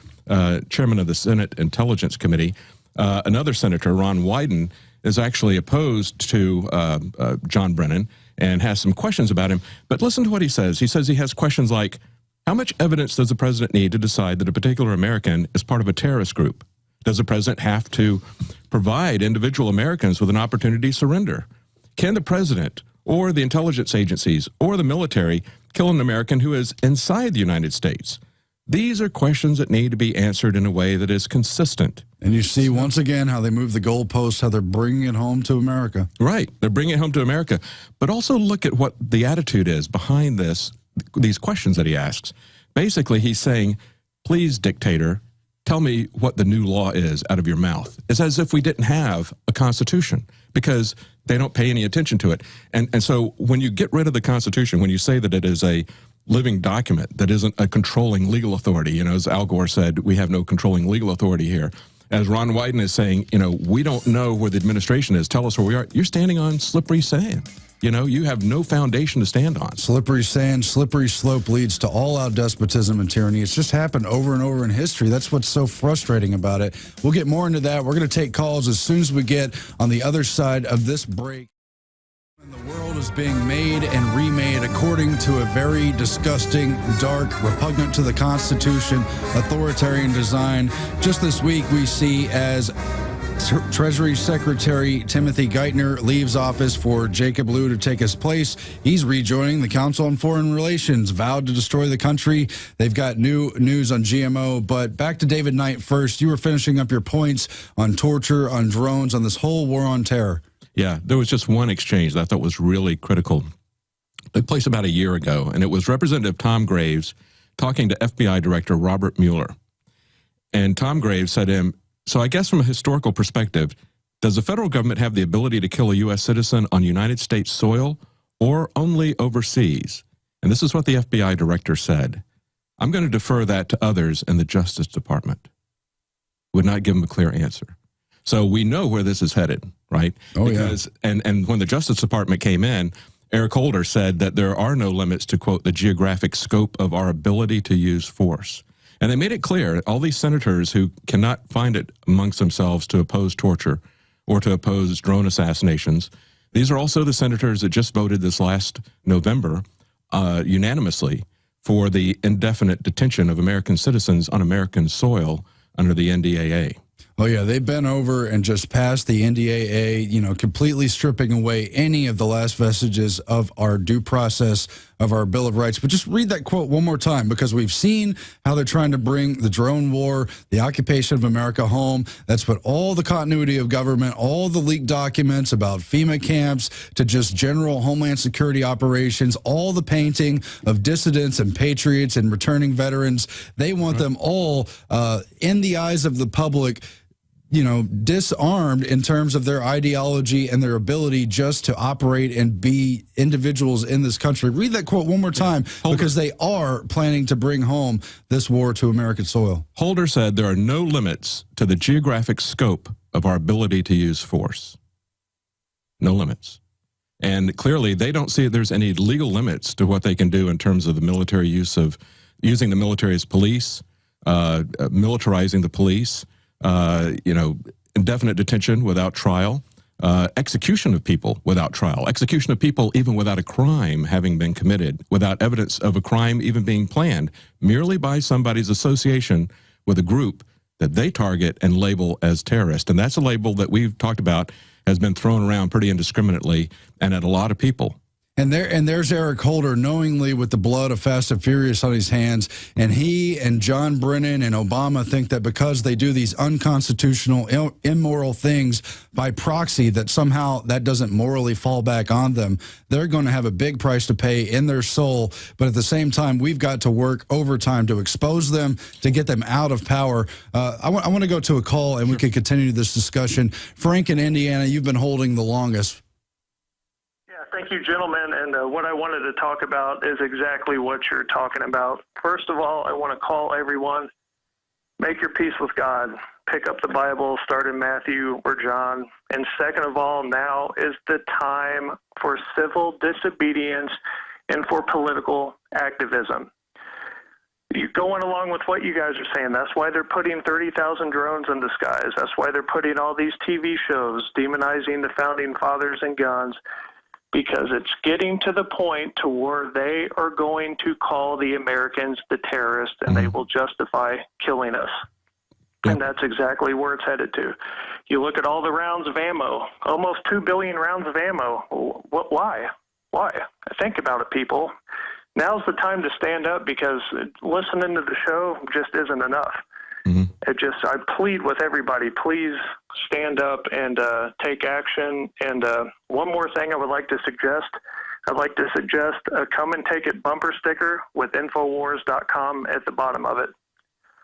chairman of the Senate Intelligence Committee. Another senator, Ron Wyden, is actually opposed to John Brennan and has some questions about him. But listen to what he says. He says he has questions like, how much evidence does the president need to decide that a particular American is part of a terrorist group? Does the president have to provide individual Americans with an opportunity to surrender? Can the president or the intelligence agencies or the military kill an American who is inside the United States? These are questions that need to be answered in a way that is consistent. And you see, once again, how they move the goalposts, how they're bringing it home to America. Right. They're bringing it home to America. But also look at what the attitude is behind these questions that he asks. Basically, he's saying, please, dictator, tell me what the new law is out of your mouth. It's as if we didn't have a Constitution because they don't pay any attention to it. And so when you get rid of the Constitution, when you say that it is a living document that isn't a controlling legal authority, as Al Gore said, we have no controlling legal authority here. As Ron Wyden is saying, we don't know where the administration is. Tell us where we are. You're standing on slippery sand. You have no foundation to stand on. Slippery sand, slippery slope leads to all-out despotism and tyranny. It's just happened over and over in history. That's what's so frustrating about it. We'll get more into that. We're going to take calls as soon as we get on the other side of this break. The world is being made and remade according to a very disgusting, dark, repugnant to the Constitution, authoritarian design. Just this week, we see as Treasury Secretary Timothy Geithner leaves office for Jacob Lew to take his place. He's rejoining the Council on Foreign Relations, vowed to destroy the country. They've got new news on GMO. But back to David Knight first. You were finishing up your points on torture, on drones, on this whole war on terror. Yeah, there was just one exchange that I thought was really critical. It took place about a year ago, and it was Representative Tom Graves talking to FBI Director Robert Mueller. And Tom Graves said to him, "So I guess from a historical perspective, does the federal government have the ability to kill a U.S. citizen on United States soil or only overseas?" And this is what the FBI director said. "I'm going to defer that to others in the Justice Department." Would not give him a clear answer. So we know where this is headed, right? Oh, because, yeah. And when the Justice Department came in, Eric Holder said that there are no limits to, quote, the geographic scope of our ability to use force. And they made it clear, all these senators who cannot find it amongst themselves to oppose torture or to oppose drone assassinations, these are also the senators that just voted this last November unanimously for the indefinite detention of American citizens on American soil under the NDAA. Oh, yeah, they bent over and just passed the NDAA, you know, completely stripping away any of the last vestiges of our due process, of our Bill of Rights. But just read that quote one more time, because we've seen how they're trying to bring the drone war, the occupation of America home. That's what all the continuity of government, all the leaked documents about FEMA camps to just general Homeland Security operations, all the painting of dissidents and patriots and returning veterans. They want them all in the eyes of the public, you know, disarmed in terms of their ideology and their ability just to operate and be individuals in this country. Read that quote one more time, because they are planning to bring home this war to American soil. Holder said there are no limits to the geographic scope of our ability to use force. No limits. And clearly they don't see there's any legal limits to what they can do in terms of the military use of using the military as police, militarizing the police, you know, indefinite detention without trial, execution of people without trial, execution of people even without a crime having been committed, without evidence of a crime even being planned, merely by somebody's association with a group that they target and label as terrorist. And that's a label that we've talked about has been thrown around pretty indiscriminately and at a lot of people. And there's Eric Holder, knowingly with the blood of Fast and Furious on his hands, and he and John Brennan and Obama think that because they do these unconstitutional, immoral things by proxy, that somehow that doesn't morally fall back on them. They're going to have a big price to pay in their soul, but at the same time, we've got to work overtime to expose them, to get them out of power. I want to go to a call, and we can continue this discussion. Frank in Indiana, you've been holding the longest. Thank you, gentlemen. And what I wanted to talk about is exactly what you're talking about. First of all, I want to call everyone, make your peace with God. Pick up the Bible, start in Matthew or John. And second of all, now is the time for civil disobedience and for political activism. You're going along with what you guys are saying. That's why they're putting 30,000 drones in the skies. That's why they're putting all these TV shows demonizing the founding fathers and guns. Because it's getting to the point to where they are going to call the Americans the terrorists, and they will justify killing us. Yep. And that's exactly where it's headed to. You look at all the rounds of ammo, almost 2 billion rounds of ammo. Why? Why? Think about it, people. Now's the time to stand up, because listening to the show just isn't enough. I plead with everybody, please stand up and take action. And one more thing I would like to suggest. I'd like to suggest a come and take it bumper sticker with Infowars.com at the bottom of it.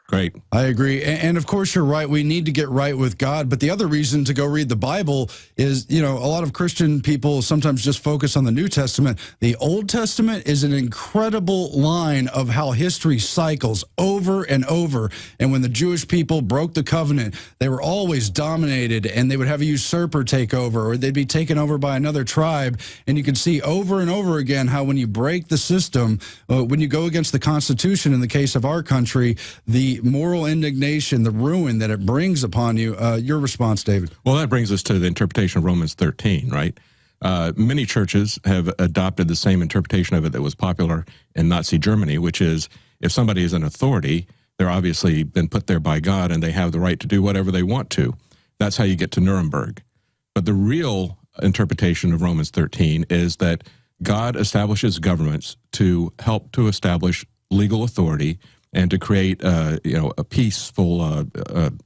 Great. I agree. And of course, you're right. We need to get right with God. But the other reason to go read the Bible is, you know, a lot of Christian people sometimes just focus on the New Testament. The Old Testament is an incredible line of how history cycles over and over. And when the Jewish people broke the covenant, they were always dominated, and they would have a usurper take over, or they'd be taken over by another tribe. And you can see over and over again how when you break the system, when you go against the Constitution, in the case of our country, the moral indignation, the ruin that it brings upon you. Your response, David? Well, that brings us to the interpretation of Romans 13, right? Many churches have adopted the same interpretation of it that was popular in Nazi Germany, which is if somebody is an authority, they're obviously been put there by God and they have the right to do whatever they want to. That's how you get to Nuremberg. But the real interpretation of Romans 13 is that God establishes governments to help to establish legal authority and to create a peaceful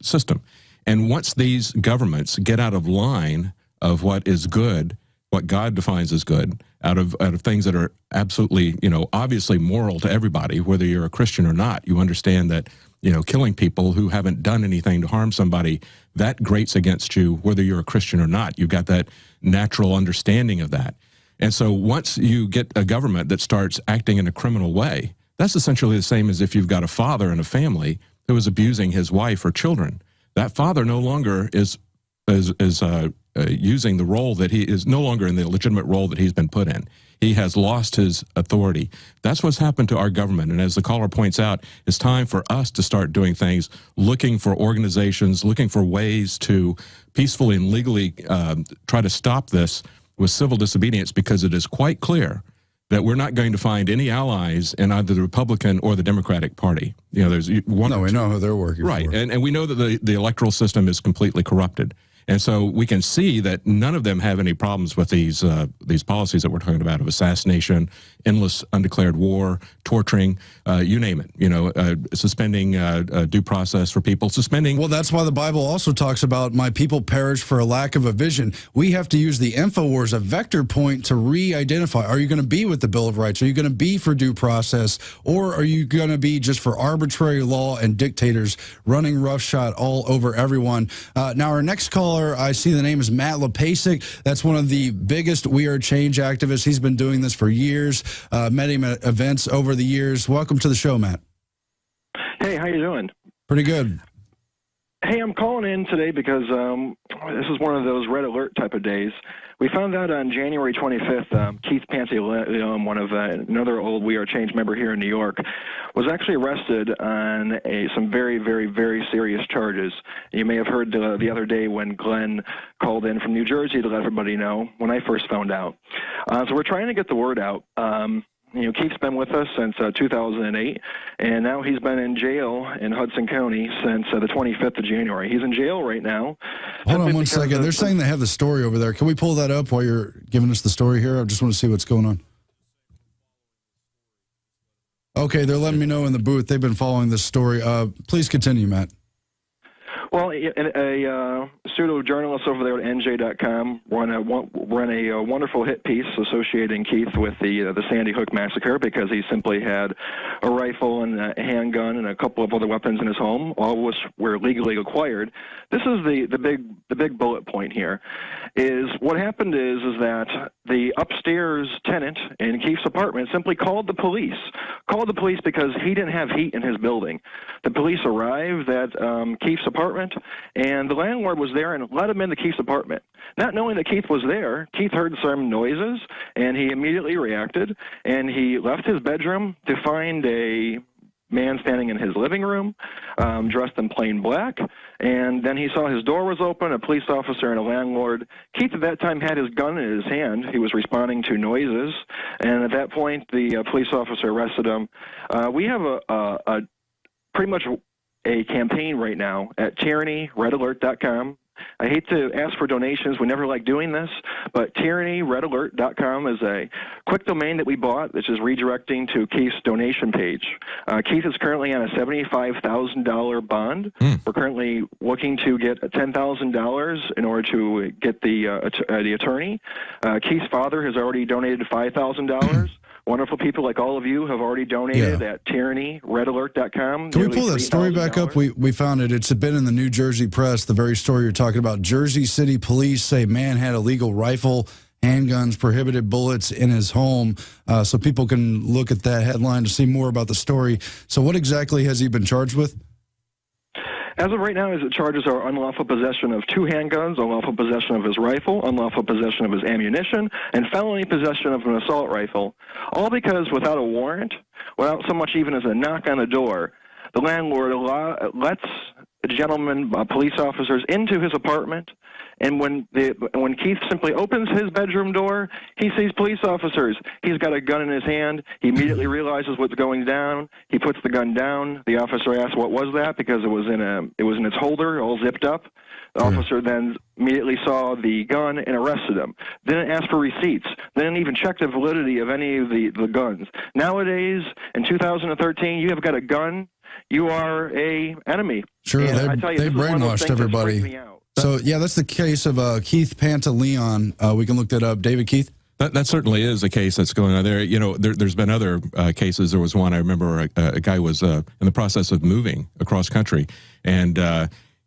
system. And once these governments get out of line of what is good, what God defines as good, out of things that are absolutely, obviously moral to everybody, whether you're a Christian or not, you understand that, killing people who haven't done anything to harm somebody, that grates against you, whether you're a Christian or not. You've got that natural understanding of that. And so once you get a government that starts acting in a criminal way, that's essentially the same as if you've got a father in a family who is abusing his wife or children. That father no longer is using the role that he is no longer in the legitimate role that he's been put in. He has lost his authority. That's what's happened to our government. And as the caller points out, it's time for us to start doing things, looking for organizations, looking for ways to peacefully and legally try to stop this with civil disobedience, because it is quite clear that we're not going to find any allies in either the Republican or the Democratic Party. There's one. No, we know who they're working right, for. and we know that the electoral system is completely corrupted. And so we can see that none of them have any problems with these policies that we're talking about of assassination, endless undeclared war, torturing, you name it. Suspending due process for people, suspending. Well, that's why the Bible also talks about my people perish for a lack of a vision. We have to use the InfoWars, a vector point, to re-identify. Are you going to be with the Bill of Rights? Are you going to be for due process? Or are you going to be just for arbitrary law and dictators running roughshod all over everyone? Now, our next caller, I see the name is Matt Lepasic. That's one of the biggest We Are Change activists. He's been doing this for years, met him at events over the years. Welcome to the show, Matt. Hey, how you doing? Pretty good. Hey, I'm calling in today because this is one of those red alert type of days. We found out on January 25th, Keith Pantaleone, one of another old We Are Change member here in New York, was actually arrested on some very, very, very serious charges. You may have heard the other day when Glenn called in from New Jersey to let everybody know when I first found out. So we're trying to get the word out. Keith's been with us since 2008, and now he's been in jail in Hudson County since the 25th of January. He's in jail right now. Hold on one second. They're saying they have the story over there. Can we pull that up while you're giving us the story here? I just want to see what's going on. Okay, they're letting me know in the booth. They've been following this story. Please continue, Matt. Well, a pseudo-journalist over there at NJ.com ran a wonderful hit piece associating Keith with the Sandy Hook massacre because he simply had a rifle and a handgun and a couple of other weapons in his home, all of which were legally acquired. This is the big bullet point here. Is what happened is that the upstairs tenant in Keith's apartment simply called the police because he didn't have heat in his building. The police arrived at Keith's apartment, and the landlord was there and let him into Keith's apartment. Not knowing that Keith was there, Keith heard some noises, and he immediately reacted, and he left his bedroom to find a man standing in his living room, dressed in plain black, and then he saw his door was open, a police officer and a landlord. Keith at that time had his gun in his hand. He was responding to noises, and at that point, the police officer arrested him. We have a pretty much a campaign right now at tyrannyredalert.com. I hate to ask for donations. We never like doing this, but tyrannyredalert.com is a quick domain that we bought, which is redirecting to Keith's donation page. Keith is currently on a $75,000 bond. We're currently looking to get $10,000 in order to get the attorney. Keith's father has already donated $5,000. Wonderful people like all of you have already donated at tyrannyredalert.com. Can we pull that story back up? We found it. It's been in the New Jersey press, the very story you're talking about. Jersey City police say man had a legal rifle, handguns, prohibited bullets in his home. So people can look at that headline to see more about the story. So what exactly has he been charged with? As of right now, his charges are unlawful possession of 2 handguns, unlawful possession of his rifle, unlawful possession of his ammunition, and felony possession of an assault rifle. All because without a warrant, without so much even as a knock on the door, the landlord lets gentlemen, police officers into his apartment And when Keith simply opens his bedroom door, he sees police officers. He's got a gun in his hand. He immediately realizes what's going down. He puts the gun down. The officer asks, "What was that?" Because it was in its holder, all zipped up. The officer then immediately saw the gun and arrested him. Didn't ask for receipts. Didn't even check the validity of any of the guns. Nowadays, in 2013, you have got a gun, you are a enemy. Sure, And I tell you, they this is one of those brainwashed things that everybody. freak me out. So, yeah, that's the case of Keith Pantaleon. We can look that up. David Keith? That certainly is a case that's going on there. You know, there's been other cases. There was one, I remember a guy was in the process of moving across country, and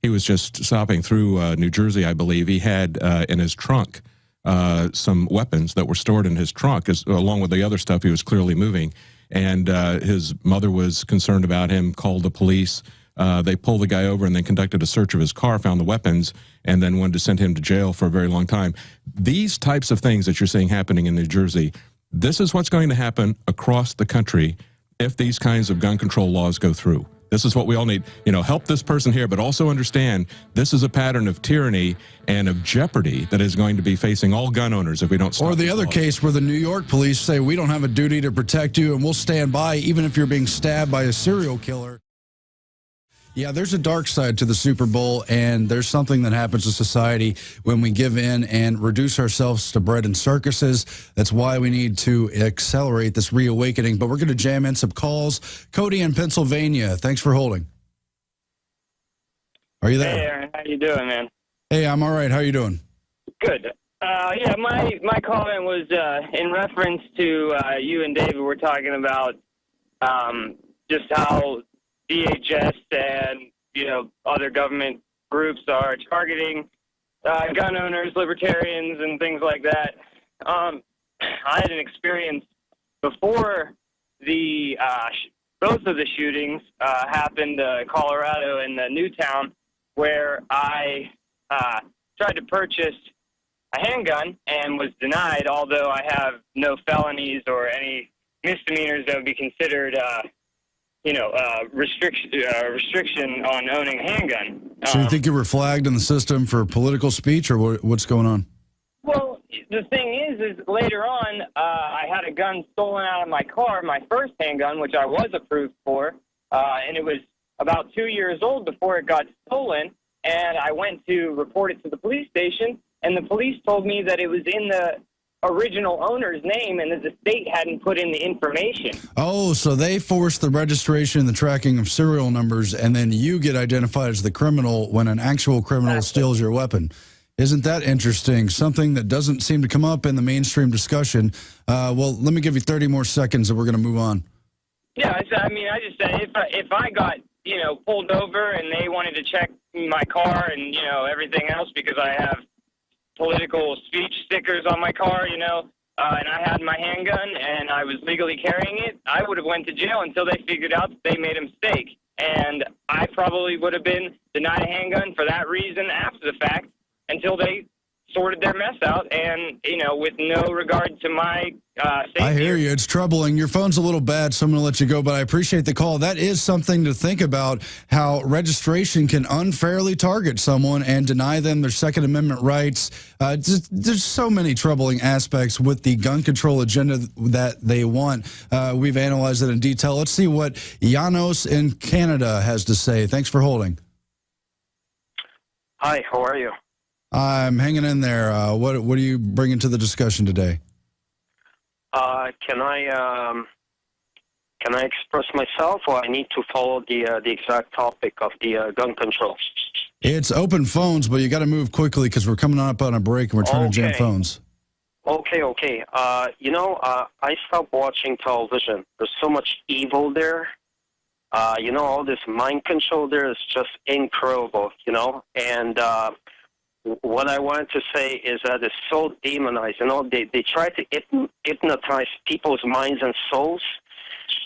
he was just stopping through New Jersey, I believe. He had in his trunk some weapons that were stored in his trunk, along with the other stuff he was clearly moving. And his mother was concerned about him, called the police. They pulled the guy over and then conducted a search of his car, found the weapons, and then wanted to send him to jail for a very long time. These types of things that you're seeing happening in New Jersey, this is what's going to happen across the country if these kinds of gun control laws go through. This is what we all need. You know, help this person here, but also understand this is a pattern of tyranny and of jeopardy that is going to be facing all gun owners if we don't stop. Or the these other laws. case where the New York police say, we don't have a duty to protect you and we'll stand by even if you're being stabbed by a serial killer. Yeah, there's a dark side to the Super Bowl, and there's something that happens to society when we give in and reduce ourselves to bread and circuses. That's why we need to accelerate this reawakening. But we're going to jam in some calls. Cody in Pennsylvania, thanks for holding. Are you there? Hey, Aaron, how you doing, man? Hey, I'm all right. How are you doing? Good. Yeah, my comment was in reference to you and David were talking about just how DHS and, you know, other government groups are targeting gun owners, libertarians, and things like that. I had an experience before the both of the shootings happened in Colorado in Newtown, where I tried to purchase a handgun and was denied, although I have no felonies or any misdemeanors that would be considered restriction on owning a handgun. So you think you were flagged in the system for political speech, or what's going on? Well, the thing is later on, I had a gun stolen out of my car, my first handgun, which I was approved for, and it was about 2 years old before it got stolen, and I went to report it to the police station, and the police told me that it was in the original owner's name and that the state hadn't put in the information. Oh, so they forced the registration and the tracking of serial numbers, and then you get identified as the criminal when an actual criminal steals your weapon. Isn't that interesting? Something that doesn't seem to come up in the mainstream discussion. Well, let me give you 30 more seconds and we're going to move on. Yeah, I just said if I got, pulled over and they wanted to check my car and, everything else because I have political speech stickers on my car, and I had my handgun and I was legally carrying it, I would have went to jail until they figured out that they made a mistake. And I probably would have been denied a handgun for that reason after the fact until they sorted their mess out and, with no regard to my safety. I hear you. It's troubling. Your phone's a little bad, so I'm going to let you go, but I appreciate the call. That is something to think about, how registration can unfairly target someone and deny them their Second Amendment rights. There's so many troubling aspects with the gun control agenda that they want. We've analyzed it in detail. Let's see what Janos in Canada has to say. Thanks for holding. Hi, how are you? I'm hanging in there. What are you bringing to the discussion today? Can I express myself, or I need to follow the exact topic of the gun control? It's open phones, but you got to move quickly because we're coming up on a break and we're trying to jam phones. Okay. I stopped watching television. There's so much evil there. All this mind control there is just incredible, and what I wanted to say is that it's so demonized. They try to hypnotize people's minds and souls,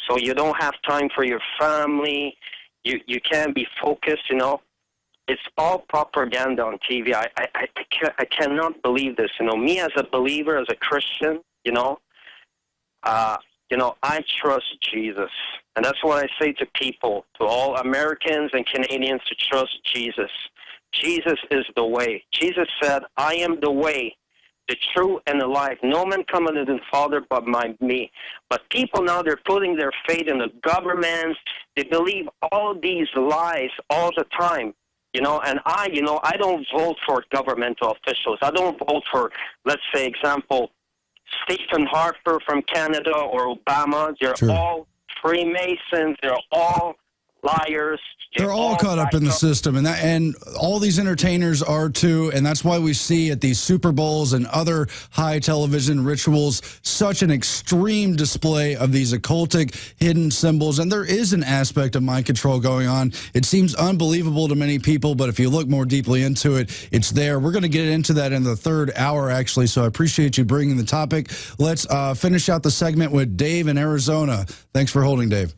so you don't have time for your family. You can't be focused. It's all propaganda on TV. I cannot believe this. Me as a believer, as a Christian, I trust Jesus, and that's what I say to people, to all Americans and Canadians, to trust Jesus. Jesus is the way. Jesus said, I am the way, the truth, and the life. No man cometh to the Father but by me. But people now, they're putting their faith in the governments. They believe all these lies all the time. And I don't vote for governmental officials. I don't vote for, let's say, example, Stephen Harper from Canada or Obama. They're all Freemasons. They're all liars. They're all caught up in the system, and all these entertainers are too, and that's why we see at these Super Bowls and other high television rituals such an extreme display of these occultic hidden symbols, and there is an aspect of mind control going on. It seems unbelievable to many people, but if you look more deeply into it, it's there. We're going to get into that in the third hour, actually, so I appreciate you bringing the topic. Let's finish out the segment with Dave in Arizona. Thanks for holding, Dave.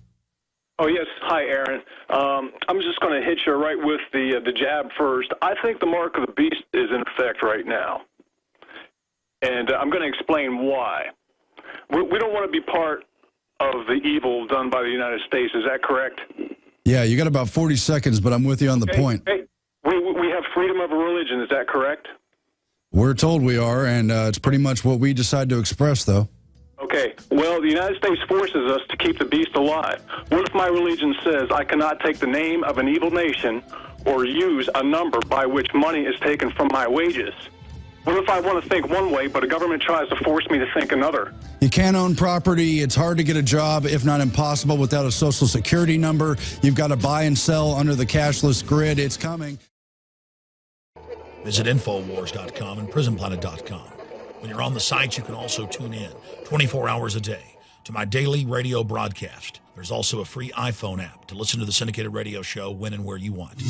Oh, yes. Hi, Aaron. I'm just going to hit you right with the jab first. I think the mark of the beast is in effect right now. And I'm going to explain why. We don't want to be part of the evil done by the United States. Is that correct? Yeah, you got about 40 seconds, but I'm with you on the point. Hey, we have freedom of religion. Is that correct? We're told we are, and it's pretty much what we decide to express, though. Okay, well, the United States forces us to keep the beast alive. What if my religion says I cannot take the name of an evil nation or use a number by which money is taken from my wages? What if I want to think one way, but a government tries to force me to think another? You can't own property. It's hard to get a job, if not impossible, without a social security number. You've got to buy and sell under the cashless grid. It's coming. Visit Infowars.com and PrisonPlanet.com. When you're on the site, you can also tune in 24 hours a day to my daily radio broadcast. There's also a free iPhone app to listen to the syndicated radio show when and where you want.